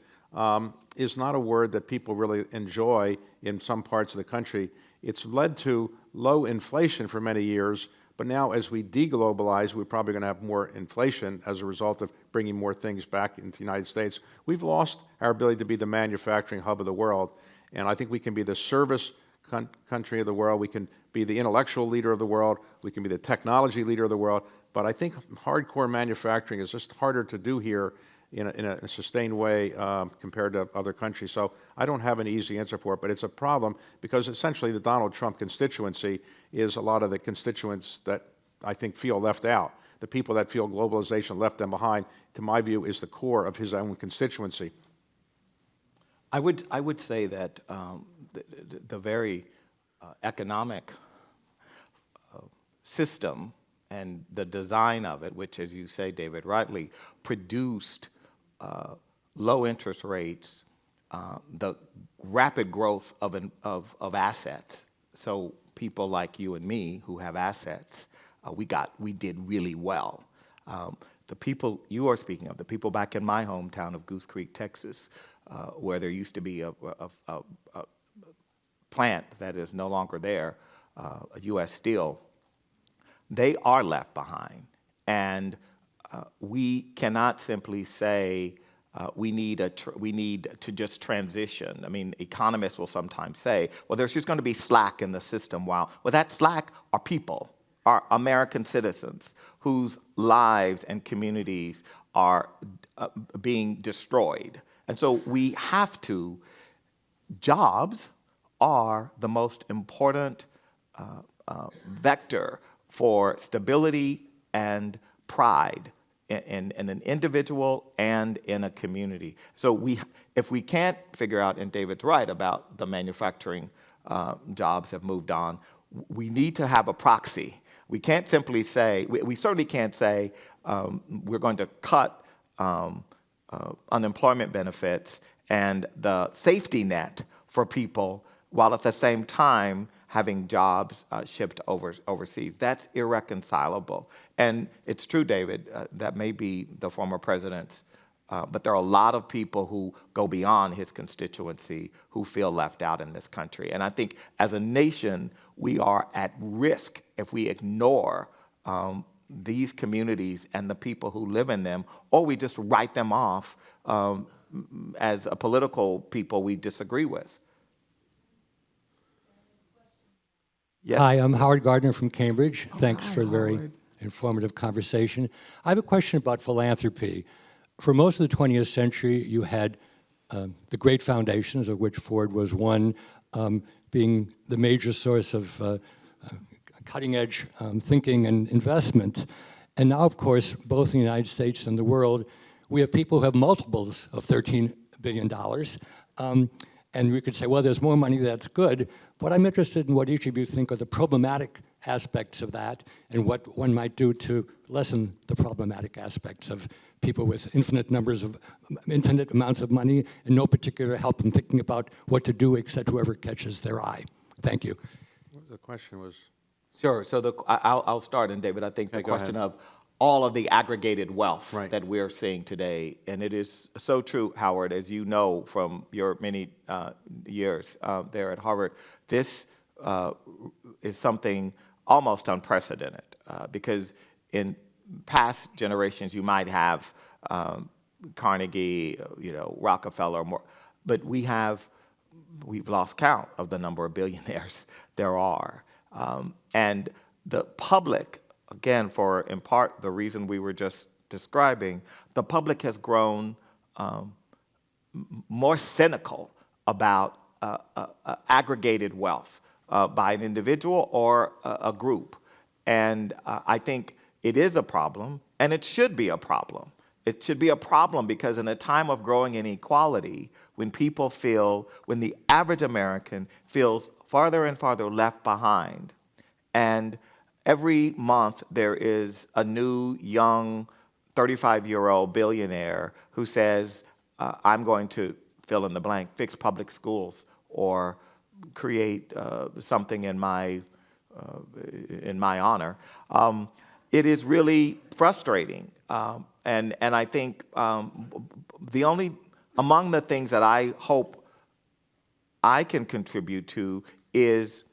is not a word that people really enjoy in some parts of the country. It's led to low inflation for many years, but now as we deglobalize, we're probably going to have more inflation as a result of bringing more things back into the United States. We've lost our ability to be the manufacturing hub of the world, and I think we can be the service country of the world, we can be the intellectual leader of the world, we can be the technology leader of the world, but I think hardcore manufacturing is just harder to do here in a sustained way compared to other countries. So I don't have an easy answer for it, but it's a problem because essentially the Donald Trump constituency is a lot of the constituents that I think feel left out. The people that feel globalization left them behind, to my view, is the core of his own constituency. I would say that the very economic system and the design of it, which, as you say, David, rightly, produced low interest rates, the rapid growth of assets. So people like you and me who have assets, we did really well. The people you are speaking of, the people back in my hometown of Goose Creek, Texas, where there used to be a plant that is no longer there, a U.S. Steel, they are left behind. And we cannot simply say we need to just transition. I mean, economists will sometimes say, well, there's just going to be slack in the system. Well, that slack are people, are American citizens whose lives and communities are being destroyed. And so we have to, jobs are the most important vector for stability and pride in an individual and in a community. So if we can't figure out, and David's right about the manufacturing jobs have moved on, we need to have a proxy. We can't simply say, we certainly can't say we're going to cut unemployment benefits and the safety net for people while at the same time having jobs shipped overseas. That's irreconcilable. And it's true, David, that may be the former president's, but there are a lot of people who go beyond his constituency who feel left out in this country. And I think as a nation, we are at risk if we ignore these communities and the people who live in them, or we just write them off as a political people we disagree with. Yes. Hi, I'm Howard Gardner from Cambridge. Thanks for the very informative conversation. I have a question about philanthropy. For most of the 20th century, you had the great foundations, of which Ford was one, being the major source of cutting-edge thinking and investment. And now, of course, both in the United States and the world, we have people who have multiples of $13 billion. And we could say, well, there's more money, that's good. But I'm interested in what each of you think are the problematic aspects of that and what one might do to lessen the problematic aspects of people with infinite amounts of money and no particular help in thinking about what to do except whoever catches their eye. Thank you. The question was, Sure. So I'll start, and David, I think the go question ahead. of all of the aggregated wealth Right. that we're seeing today, and it is so true, Howard, as you know from your many years there at Harvard, this is something almost unprecedented because in past generations you might have Carnegie, Rockefeller, more, but we've lost count of the number of billionaires there are. And the public, again, for in part the reason we were just describing, the public has grown more cynical about aggregated wealth by an individual or a group. And I think it is a problem, and it should be a problem. It should be a problem because in a time of growing inequality, when the average American feels farther and farther left behind, and every month there is a new young 35-year-old billionaire who says, I'm going to fill in the blank, fix public schools or create something in my honor. It is really frustrating. And I think among the things that I hope I can contribute to is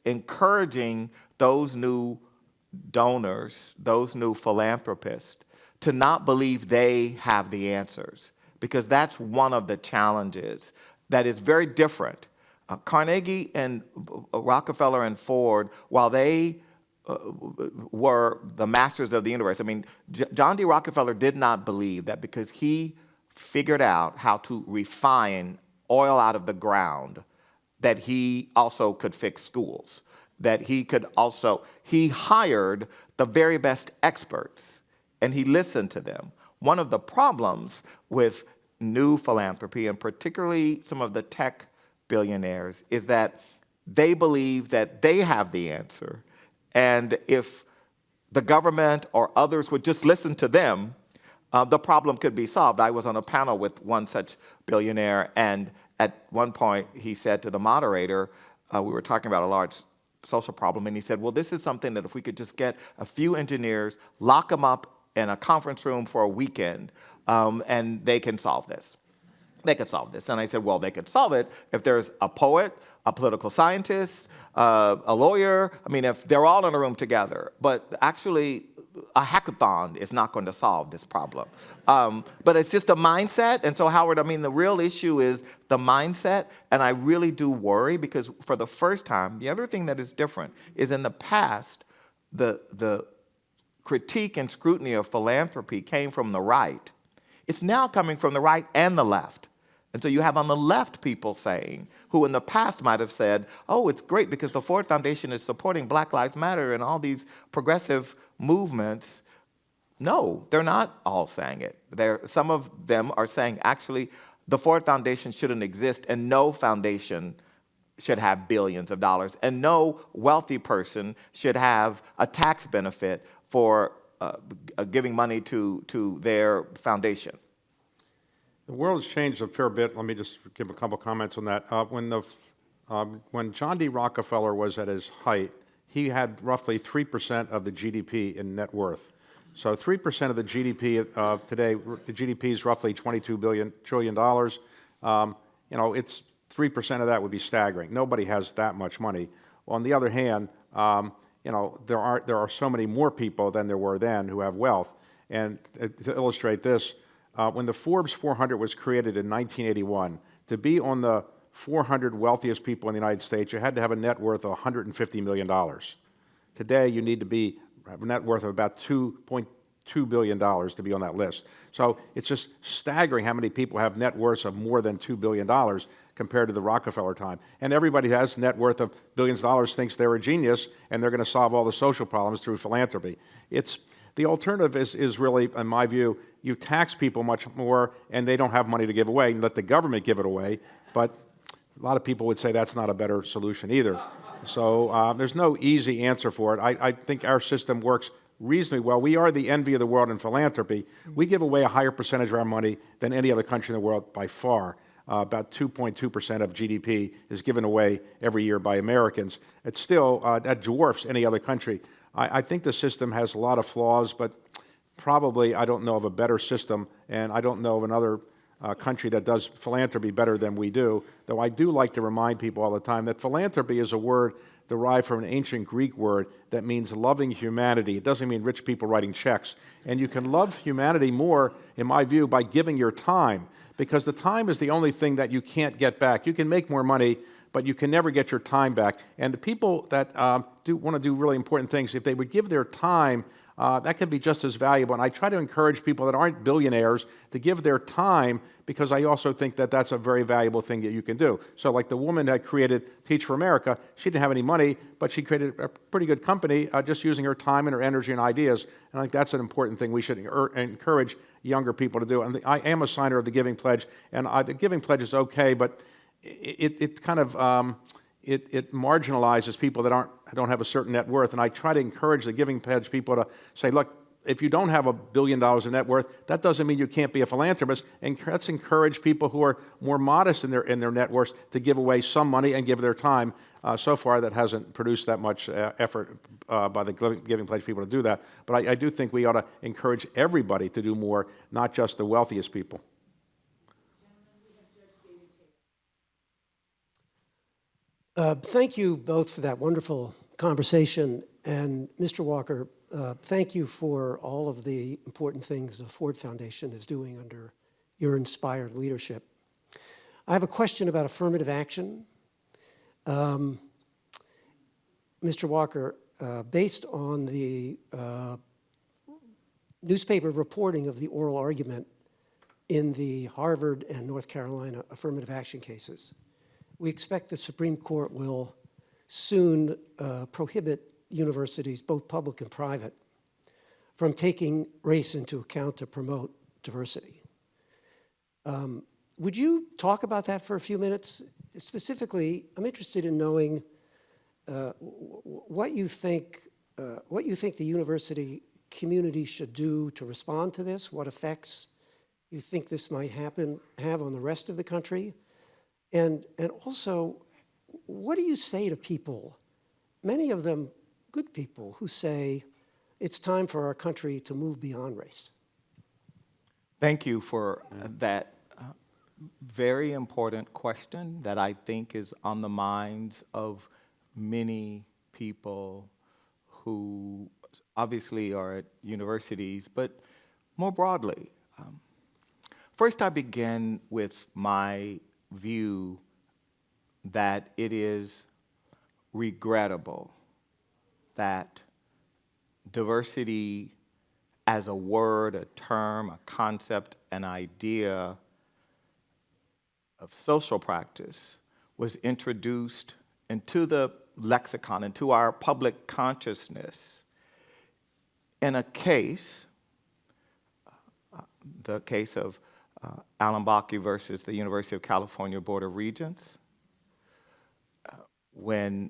encouraging those new donors, those new philanthropists, to not believe they have the answers, because that's one of the challenges that is very different. Carnegie and Rockefeller and Ford, while they were the masters of the universe, I mean, John D. Rockefeller did not believe that because he figured out how to refine oil out of the ground, that he also could fix schools, that he hired the very best experts and he listened to them. One of the problems with new philanthropy, and particularly some of the tech billionaires, is that they believe that they have the answer. And if the government or others would just listen to them, the problem could be solved. I was on a panel with one such billionaire, and at one point he said to the moderator, we were talking about a large social problem, and he said, well, this is something that if we could just get a few engineers, lock them up in a conference room for a weekend, and they can solve this. They could solve this. And I said, well, they could solve it if there's a poet, a political scientist, a lawyer. I mean, if they're all in a room together. But actually, a hackathon is not going to solve this problem. But it's just a mindset. And so, Howard, I mean, the real issue is the mindset. And I really do worry because for the first time, the other thing that is different is in the past, the critique and scrutiny of philanthropy came from the right. It's now coming from the right and the left. And so you have on the left people saying, who in the past might have said, oh, it's great because the Ford Foundation is supporting Black Lives Matter and all these progressive movements. No, they're not all saying it. Some of them are saying, actually, the Ford Foundation shouldn't exist, and no foundation should have billions of dollars, and no wealthy person should have a tax benefit for giving money to their foundation. The world has changed a fair bit. Let me just give a couple comments on that. When John D. Rockefeller was at his height, he had roughly 3% of the GDP in net worth. So 3% of the GDP of today, the GDP is roughly $22 trillion. It's 3% of that would be staggering. Nobody has that much money. On the other hand, there are so many more people than there were then who have wealth. And to illustrate this, when the Forbes 400 was created in 1981, to be on the 400 wealthiest people in the United States, you had to have a net worth of $150 million. Today, you need to have a net worth of about $2.2 billion to be on that list. So it's just staggering how many people have net worths of more than $2 billion compared to the Rockefeller time. And everybody who has net worth of billions of dollars thinks they're a genius and they're going to solve all the social problems through philanthropy. The alternative is really, in my view, you tax people much more and they don't have money to give away and let the government give it away. But a lot of people would say that's not a better solution either. So there's no easy answer for it. I think our system works reasonably well. We are the envy of the world in philanthropy. We give away a higher percentage of our money than any other country in the world by far. About 2.2% of GDP is given away every year by Americans. It's still, that dwarfs any other country. I think the system has a lot of flaws, but probably I don't know of a better system, and I don't know of another country that does philanthropy better than we do, though I do like to remind people all the time that philanthropy is a word derived from an ancient Greek word that means loving humanity. It doesn't mean rich people writing checks. And you can love humanity more, in my view, by giving your time, because the time is the only thing that you can't get back. You can make more money, but you can never get your time back. And the people that do want to do really important things, if they would give their time, that could be just as valuable. And I try to encourage people that aren't billionaires to give their time, because I also think that that's a very valuable thing that you can do. So like the woman that created Teach for America, she didn't have any money, but she created a pretty good company just using her time and her energy and ideas. And I think that's an important thing we should encourage younger people to do. And I am a signer of the Giving Pledge, and the Giving Pledge is okay, but it kind of it marginalizes people that don't have a certain net worth. And I try to encourage the Giving Pledge people to say, look, if you don't have $1 billion of net worth, that doesn't mean you can't be a philanthropist. And let's encourage people who are more modest in their net worth to give away some money and give their time. So far, that hasn't produced that much effort by the Giving Pledge people to do that. But I do think we ought to encourage everybody to do more, not just the wealthiest people. Thank you both for that wonderful conversation. And Mr. Walker, thank you for all of the important things the Ford Foundation is doing under your inspired leadership. I have a question about affirmative action. Mr. Walker, based on the newspaper reporting of the oral argument in the Harvard and North Carolina affirmative action cases, we expect the Supreme Court will soon prohibit universities, both public and private, from taking race into account to promote diversity. Would you talk about that for a few minutes? Specifically, I'm interested in knowing what you think the university community should do to respond to this, what effects you think this might have on the rest of the country. And also, what do you say to people, many of them good people, who say it's time for our country to move beyond race? Thank you for that very important question that I think is on the minds of many people who obviously are at universities, but more broadly. First, I begin with my view that it is regrettable that diversity as a word, a term, a concept, an idea of social practice was introduced into the lexicon, into our public consciousness in a case, the case of Alan Bakke versus the University of California Board of Regents, when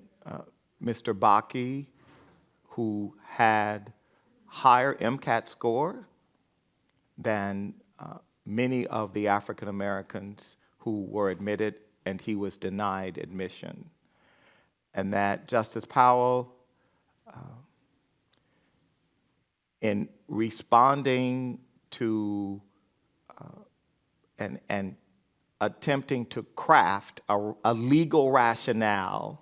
Mr. Bakke, who had higher MCAT score than many of the African Americans who were admitted, and he was denied admission. And that Justice Powell, in responding to and attempting to craft a legal rationale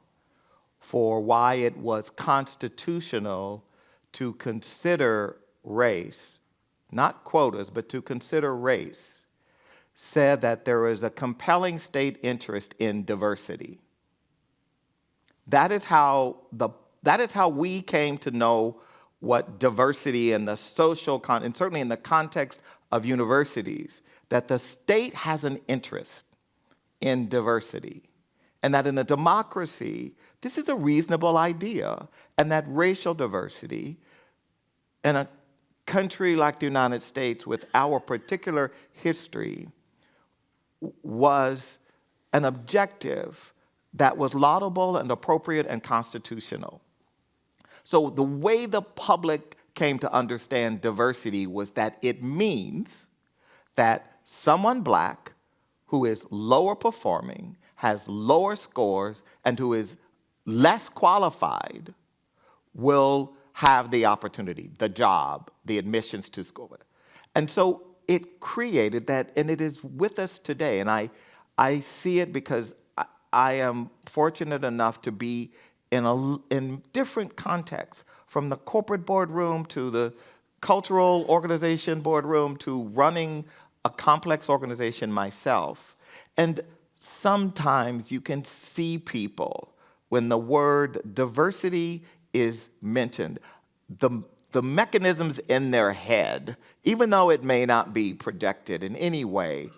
for why it was constitutional to consider race, not quotas, but to consider race, said that there is a compelling state interest in diversity. That is how we came to know what diversity in the social and certainly in the context of universities, that the state has an interest in diversity, and that in a democracy, this is a reasonable idea, and that racial diversity in a country like the United States with our particular history was an objective that was laudable and appropriate and constitutional. So the way the public came to understand diversity was that it means that someone Black who is lower performing, has lower scores, and who is less qualified will have the opportunity, the job, the admissions to school. And so it created that, and it is with us today. And I see it because I am fortunate enough to be in different contexts, from the corporate boardroom to the cultural organization boardroom to running a complex organization myself. And sometimes you can see people when the word diversity is mentioned, the mechanisms in their head, even though it may not be projected in any way,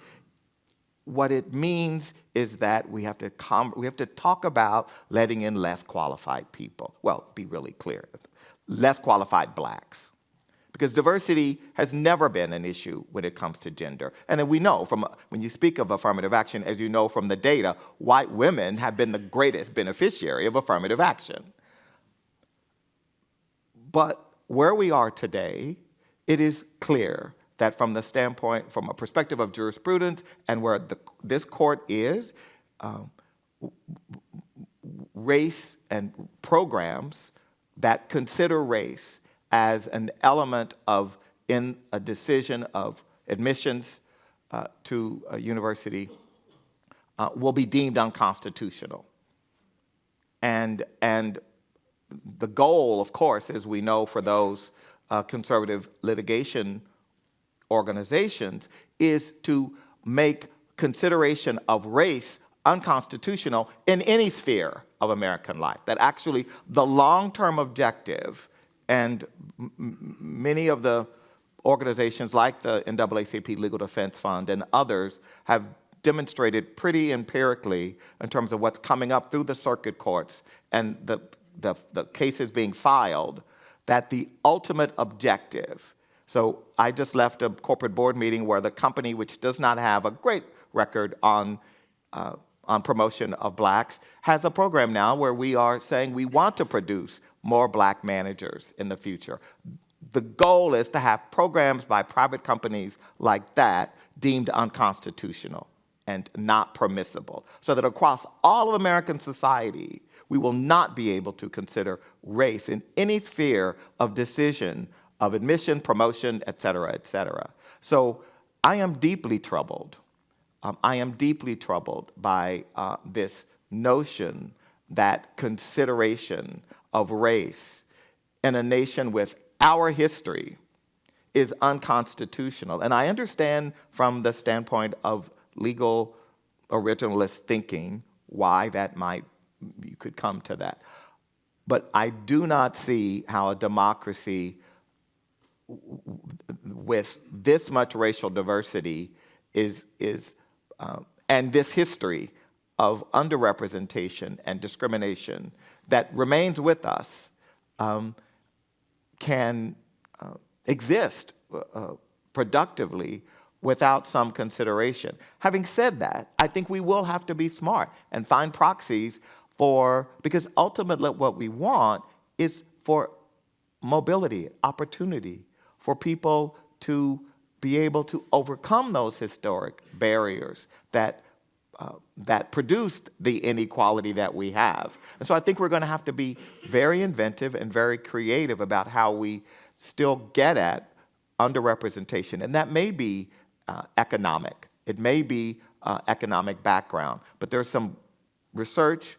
what it means is that we have to talk about letting in less qualified people. Well, be really clear, less qualified Blacks. Because diversity has never been an issue when it comes to gender. And then we know when you speak of affirmative action, as you know from the data, white women have been the greatest beneficiary of affirmative action. But where we are today, it is clear that from a perspective of jurisprudence and where this court is, race and programs that consider race as an element in a decision of admissions to a university will be deemed unconstitutional. And the goal, of course, as we know for those conservative litigation organizations, is to make consideration of race unconstitutional in any sphere of American life. That actually the long-term objective, and many of the organizations like the NAACP Legal Defense Fund and others have demonstrated pretty empirically in terms of what's coming up through the circuit courts and the cases being filed, that the ultimate objective. So I just left a corporate board meeting where the company, which does not have a great record on promotion of Blacks, has a program now where we are saying we want to produce more Black managers in the future. The goal is to have programs by private companies like that deemed unconstitutional and not permissible, so that across all of American society, we will not be able to consider race in any sphere of decision, of admission, promotion, et cetera, et cetera. So I am deeply troubled. I am deeply troubled by this notion that consideration of race in a nation with our history is unconstitutional. And I understand from the standpoint of legal originalist thinking why you could come to that. But I do not see how a democracy with this much racial diversity is and this history of underrepresentation and discrimination that remains with us can exist productively without some consideration. Having said that, I think we will have to be smart and find proxies because ultimately what we want is for mobility, opportunity, for people to be able to overcome those historic barriers that produced the inequality that we have. And so I think we're going to have to be very inventive and very creative about how we still get at underrepresentation. And that may be economic. It may be economic background. But there's some research,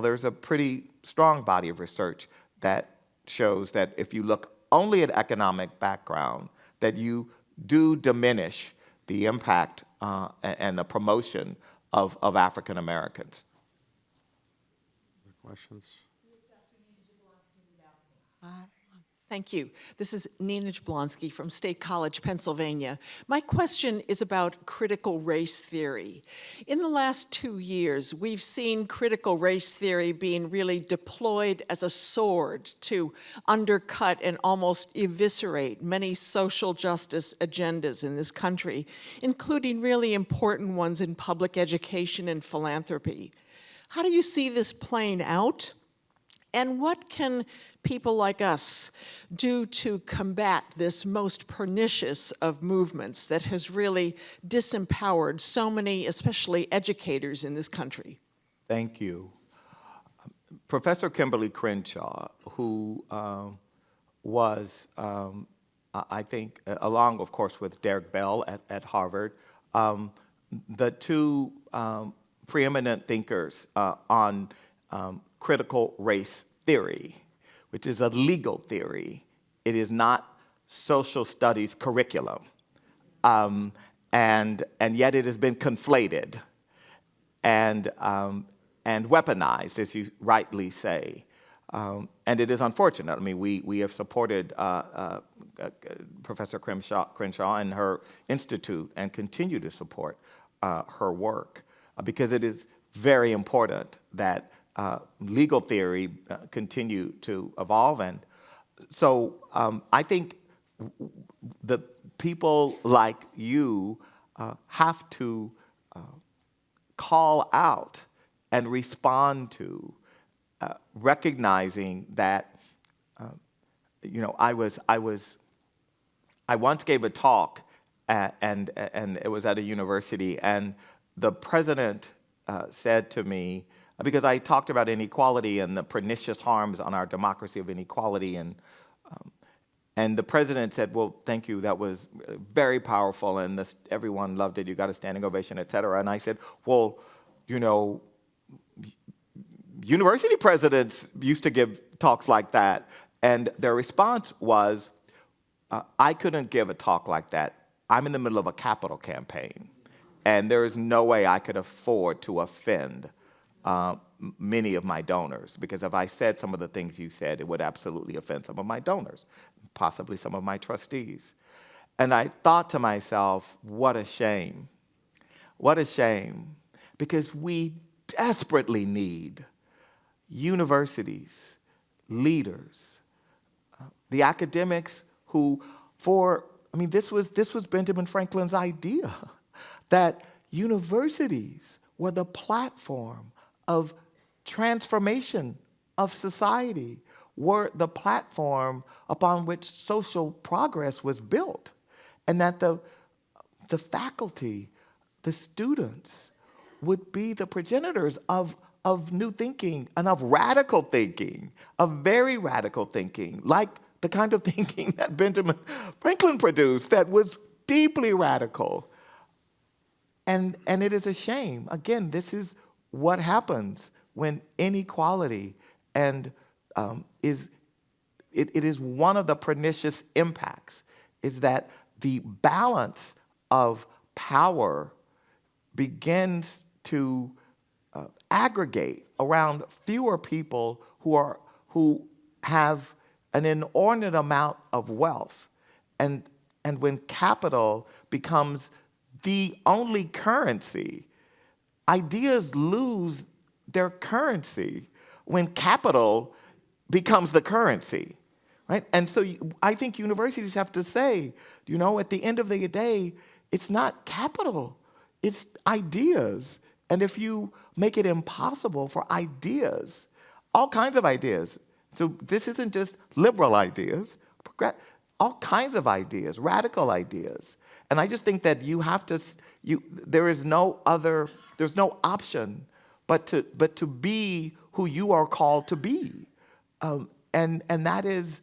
there's a pretty strong body of research that shows that if you look only at economic background, that you do diminish the impact and the promotion of African Americans. Questions? Thank you. This is Nina Jablonski from State College, Pennsylvania. My question is about critical race theory. In the last 2 years, we've seen critical race theory being really deployed as a sword to undercut and almost eviscerate many social justice agendas in this country, including really important ones in public education and philanthropy. How do you see this playing out? And what can people like us do to combat this most pernicious of movements that has really disempowered so many, especially educators in this country? Thank you. Professor Kimberly Crenshaw, who was, I think, along, of course, with Derek Bell at Harvard, the two preeminent thinkers on critical race theory, which is a legal theory. It is not social studies curriculum. And yet it has been conflated and weaponized, as you rightly say. And it is unfortunate. I mean, we have supported Professor Crenshaw and her institute and continue to support her work because it is very important that legal theory continue to evolve. And so I think the people like you have to call out and respond to, recognizing that, I once gave a talk and it was at a university, and the president said to me, because I talked about inequality and the pernicious harms on our democracy of inequality, and the president said, well, thank you, that was very powerful, and everyone loved it, you got a standing ovation, et cetera. And I said, well, university presidents used to give talks like that, and their response was, I couldn't give a talk like that. I'm in the middle of a capital campaign, and there is no way I could afford to offend many of my donors, because if I said some of the things you said, it would absolutely offend some of my donors, possibly some of my trustees. And I thought to myself, what a shame. What a shame, because we desperately need universities, leaders, the academics who, this was Benjamin Franklin's idea, that universities were the platform of transformation of society, were the platform upon which social progress was built, and that the faculty, the students, would be the progenitors of new thinking and of radical thinking, of very radical thinking, like the kind of thinking that Benjamin Franklin produced that was deeply radical. And it is a shame. Again, this is what happens when inequality it is one of the pernicious impacts, is that the balance of power begins to aggregate around fewer people who have an inordinate amount of wealth. And when capital becomes the only currency ideas lose their currency when capital becomes the currency, right? And so I think universities have to say, at the end of the day, it's not capital, it's ideas. And if you make it impossible for ideas, all kinds of ideas, so this isn't just liberal ideas, all kinds of ideas, radical ideas. And I just think that you have to, there's no option but to be who you are called to be. And that is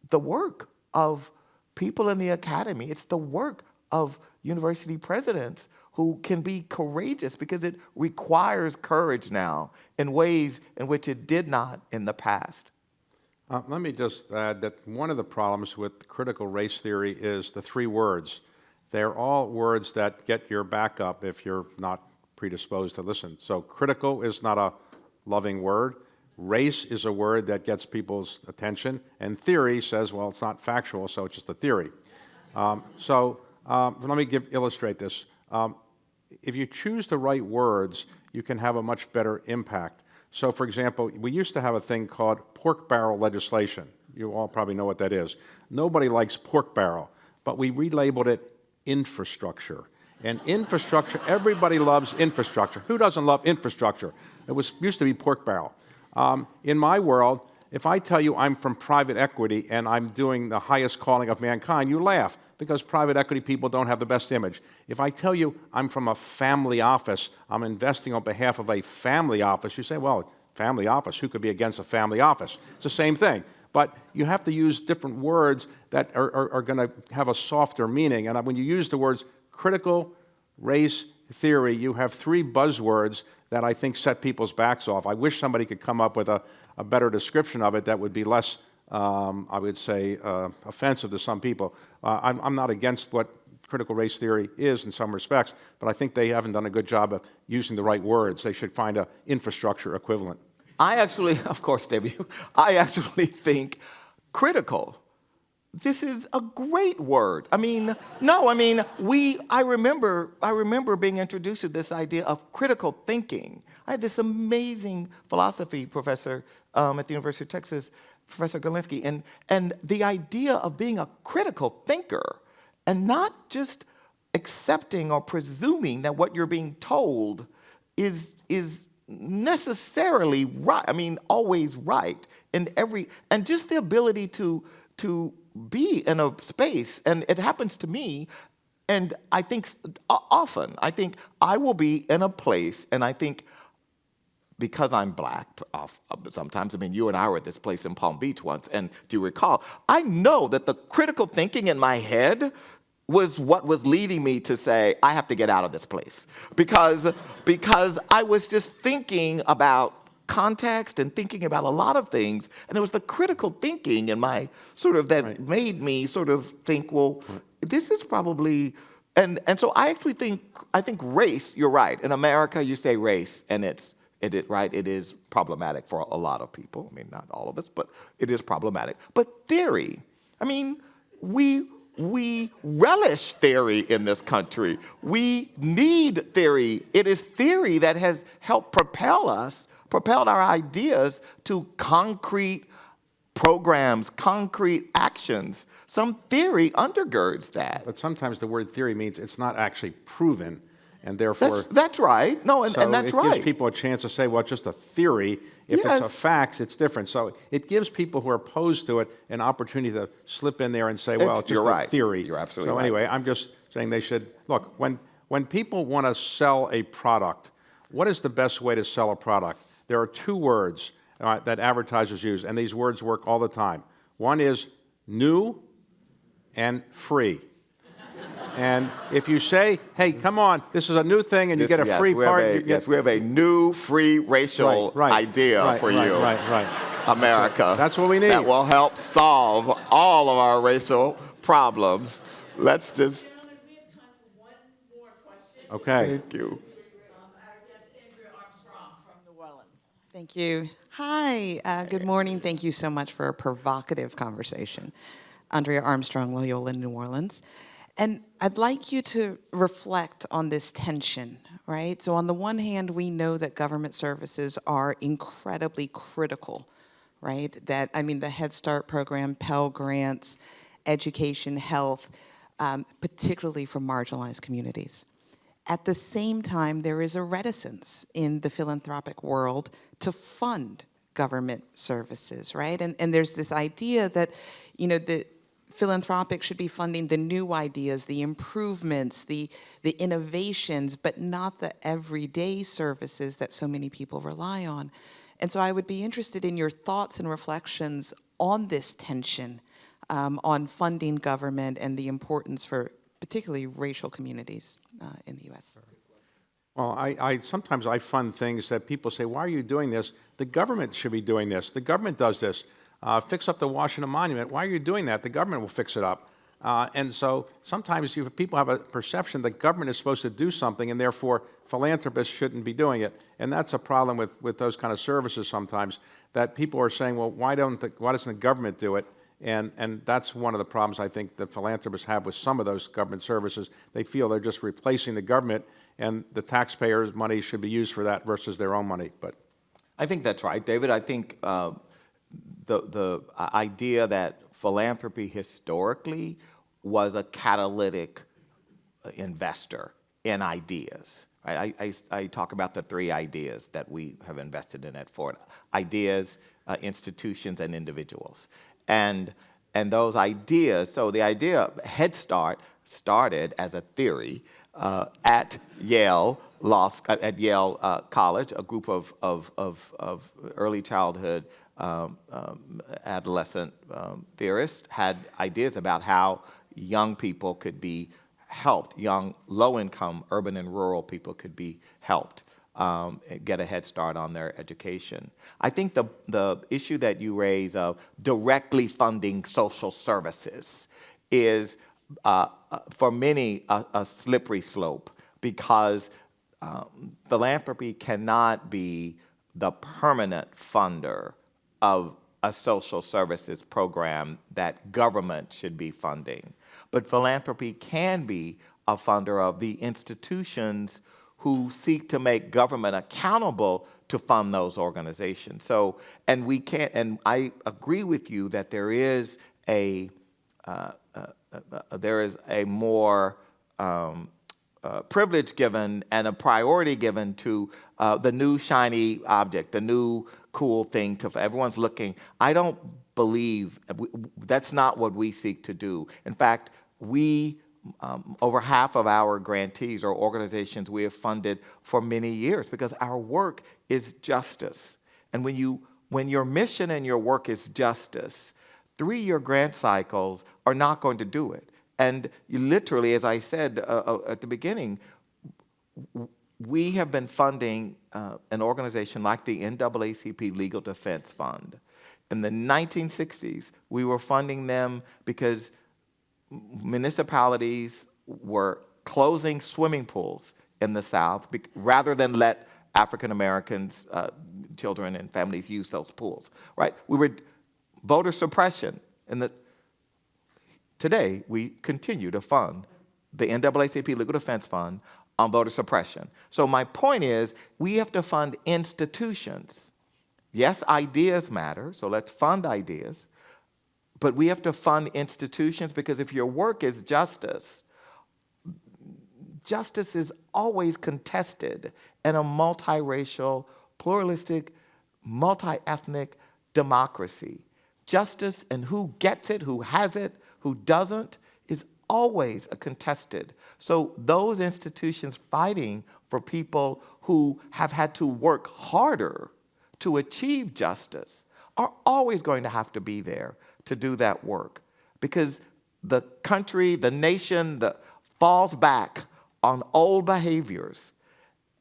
the work of people in the academy. It's the work of university presidents who can be courageous, because it requires courage now in ways in which it did not in the past. Let me just add that one of the problems with critical race theory is the three words. They're all words that get your back up if you're not predisposed to listen. So critical is not a loving word. Race is a word that gets people's attention. And theory says, well, it's not factual, so it's just a theory. Let me illustrate this. If you choose the right words, you can have a much better impact. So, for example, we used to have a thing called pork barrel legislation. You all probably know what that is. Nobody likes pork barrel, but we relabeled it infrastructure. And infrastructure, everybody loves infrastructure. Who doesn't love infrastructure? It used to be pork barrel. In my world, if I tell you I'm from private equity and I'm doing the highest calling of mankind, you laugh, because private equity people don't have the best image. If I tell you I'm from a family office, I'm investing on behalf of a family office, you say, well, family office, who could be against a family office? It's the same thing. But you have to use different words that are going to have a softer meaning. And when you use the words critical race theory, you have three buzzwords that I think set people's backs off. I wish somebody could come up with a better description of it that would be less, I would say, offensive to some people. I'm not against what critical race theory is in some respects, but I think they haven't done a good job of using the right words. They should find an infrastructure equivalent. I actually, of course, Debbie, I actually think critical. This is a great word. I remember being introduced to this idea of critical thinking. I had this amazing philosophy professor at the University of Texas, Professor Galinsky, and the idea of being a critical thinker and not just accepting or presuming that what you're being told is necessarily right. Always right and just the ability to be in a space, and it happens to me, and I think often, I will be in a place, and I think because I'm black, sometimes, you and I were at this place in Palm Beach once, and do you recall, I know that the critical thinking in my head was what was leading me to say, I have to get out of this place. Because I was just thinking about context and thinking about a lot of things, and it was the critical thinking in my that made me think, well, this is probably, and so I actually think race, you're right. In America, you say race, and it is problematic for a lot of people. Not all of us, but it is problematic. But theory, we relish theory in this country. We need theory. It is theory that has helped propelled our ideas to concrete programs, concrete actions. Some theory undergirds that. But sometimes the word theory means it's not actually proven, and therefore... That's right. No, and that's right. So it gives people a chance to say, well, it's just a theory. If it's a fact, it's different. So it gives people who are opposed to it an opportunity to slip in there and say, well, it's just a theory. You're absolutely right. So anyway, I'm just saying they should... Look, when people want to sell a product, what is the best way to sell a product? There are two words that advertisers use, and these words work all the time. One is new and free. And if you say, hey, come on, this is a new thing, and you get a free part. We have a new free racial idea for you. Right. America. That's what we need. That will help solve all of our racial problems. Let's just... Gentlemen, we have time for one more question. Okay. Thank you. Thank you. Hi, good morning. Thank you so much for a provocative conversation. Andrea Armstrong, Loyola, New Orleans. And I'd like you to reflect on this tension, right? So on the one hand, we know that government services are incredibly critical, right? That, I mean, the Head Start program, Pell Grants, education, health, particularly for marginalized communities. At the same time, there is a reticence in the philanthropic world to fund government services, right? And there's this idea that, the philanthropic should be funding the new ideas, the improvements, the innovations, but not the everyday services that so many people rely on. And so I would be interested in your thoughts and reflections on this tension, on funding government and the importance for particularly racial communities in the U.S. Well, I sometimes I fund things that people say, why are you doing this? The government should be doing this. The government does this. Fix up the Washington Monument. Why are you doing that? The government will fix it up. And so sometimes people have a perception that government is supposed to do something, and therefore philanthropists shouldn't be doing it. And that's a problem with those kind of services sometimes, that people are saying, well, why doesn't the government do it? And that's one of the problems I think that philanthropists have with some of those government services. They feel they're just replacing the government, and the taxpayers' money should be used for that versus their own money. But I think that's right, David. I think the idea that philanthropy historically was a catalytic investor in ideas. Right? I talk about the three ideas that we have invested in at Ford: ideas, institutions, and individuals. And those ideas. So the idea Head Start started as a theory at Yale College. A group of early childhood adolescent theorists had ideas about how young people could be helped, young low-income urban and rural people could be helped get a head start on their education. I think the issue that you raise of directly funding social services is, for many, a slippery slope, because philanthropy cannot be the permanent funder of a social services program that government should be funding. But philanthropy can be a funder of the institutions who seek to make government accountable to fund those organizations. So, and we can't, and I agree with you that there is a more privilege given and a priority given to the new shiny object, the new cool thing. Everyone's looking. I don't believe that's not what we seek to do. In fact, over half of our grantees are organizations we have funded for many years because our work is justice. And when your mission and your work is justice, 3-year grant cycles are not going to do it. And you literally, as I said at the beginning, we have been funding an organization like the NAACP Legal Defense Fund. In the 1960s, we were funding them because municipalities were closing swimming pools in the South rather than let African Americans, children and families use those pools, right? We were voter suppression. Today, we continue to fund the NAACP Legal Defense Fund on voter suppression. So my point is, we have to fund institutions. Yes, ideas matter, so let's fund ideas. But we have to fund institutions because if your work is justice, justice is always contested in a multiracial, pluralistic, multi-ethnic democracy. Justice and who gets it, who has it, who doesn't, is always a contested. So those institutions fighting for people who have had to work harder to achieve justice are always going to have to be there to do that work, because the country, the nation, falls back on old behaviors,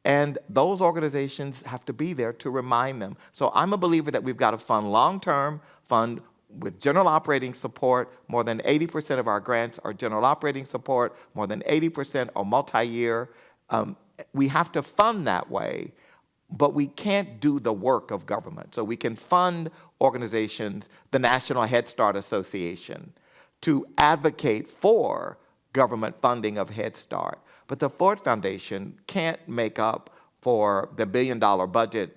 and those organizations have to be there to remind them. So I'm a believer that we've got to fund long-term, fund with general operating support. More than 80% of our grants are general operating support, more than 80% are multi-year. We have to fund that way, but we can't do the work of government. So we can fund organizations, the National Head Start Association, to advocate for government funding of Head Start. But the Ford Foundation can't make up for the $1 billion budget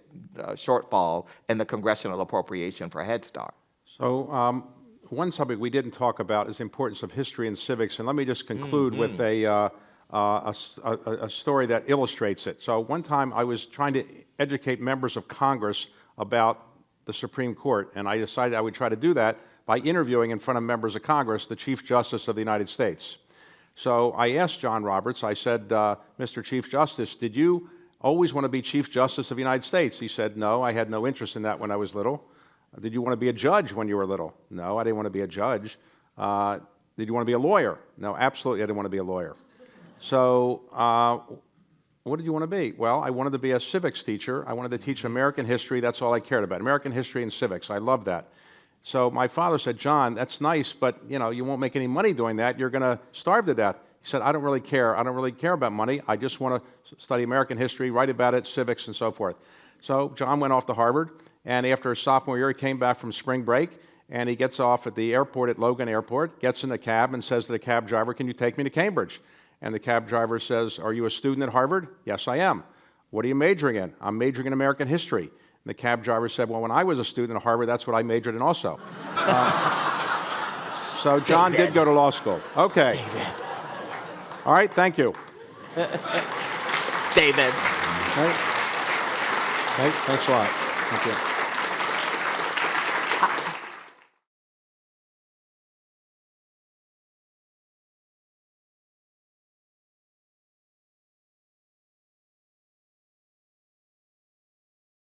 shortfall in the congressional appropriation for Head Start. So one subject we didn't talk about is the importance of history and civics, and let me just conclude with a story that illustrates it. So one time I was trying to educate members of Congress about the Supreme Court, and I decided I would try to do that by interviewing in front of members of Congress the Chief Justice of the United States. So I asked John Roberts, I said, Mr. Chief Justice, did you always want to be Chief Justice of the United States? He said, no, I had no interest in that when I was little. Did you want to be a judge when you were little? No, I didn't want to be a judge. Did you want to be a lawyer? No, absolutely I didn't want to be a lawyer. So what did you want to be? Well, I wanted to be a civics teacher. I wanted to teach American history. That's all I cared about, American history and civics. I loved that. So my father said, John, that's nice, but you won't make any money doing that. You're going to starve to death. He said, I don't really care. I don't really care about money. I just want to study American history, write about it, civics, and so forth. So John went off to Harvard, and after his sophomore year, he came back from spring break, and he gets off at the airport at Logan Airport, gets in the cab, and says to the cab driver, can you take me to Cambridge? And the cab driver says, are you a student at Harvard? Yes, I am. What are you majoring in? I'm majoring in American history. And the cab driver said, well, when I was a student at Harvard, that's what I majored in also. So John did go to law school. Okay. David. All right, thank you. David. Thanks a lot. Thank you.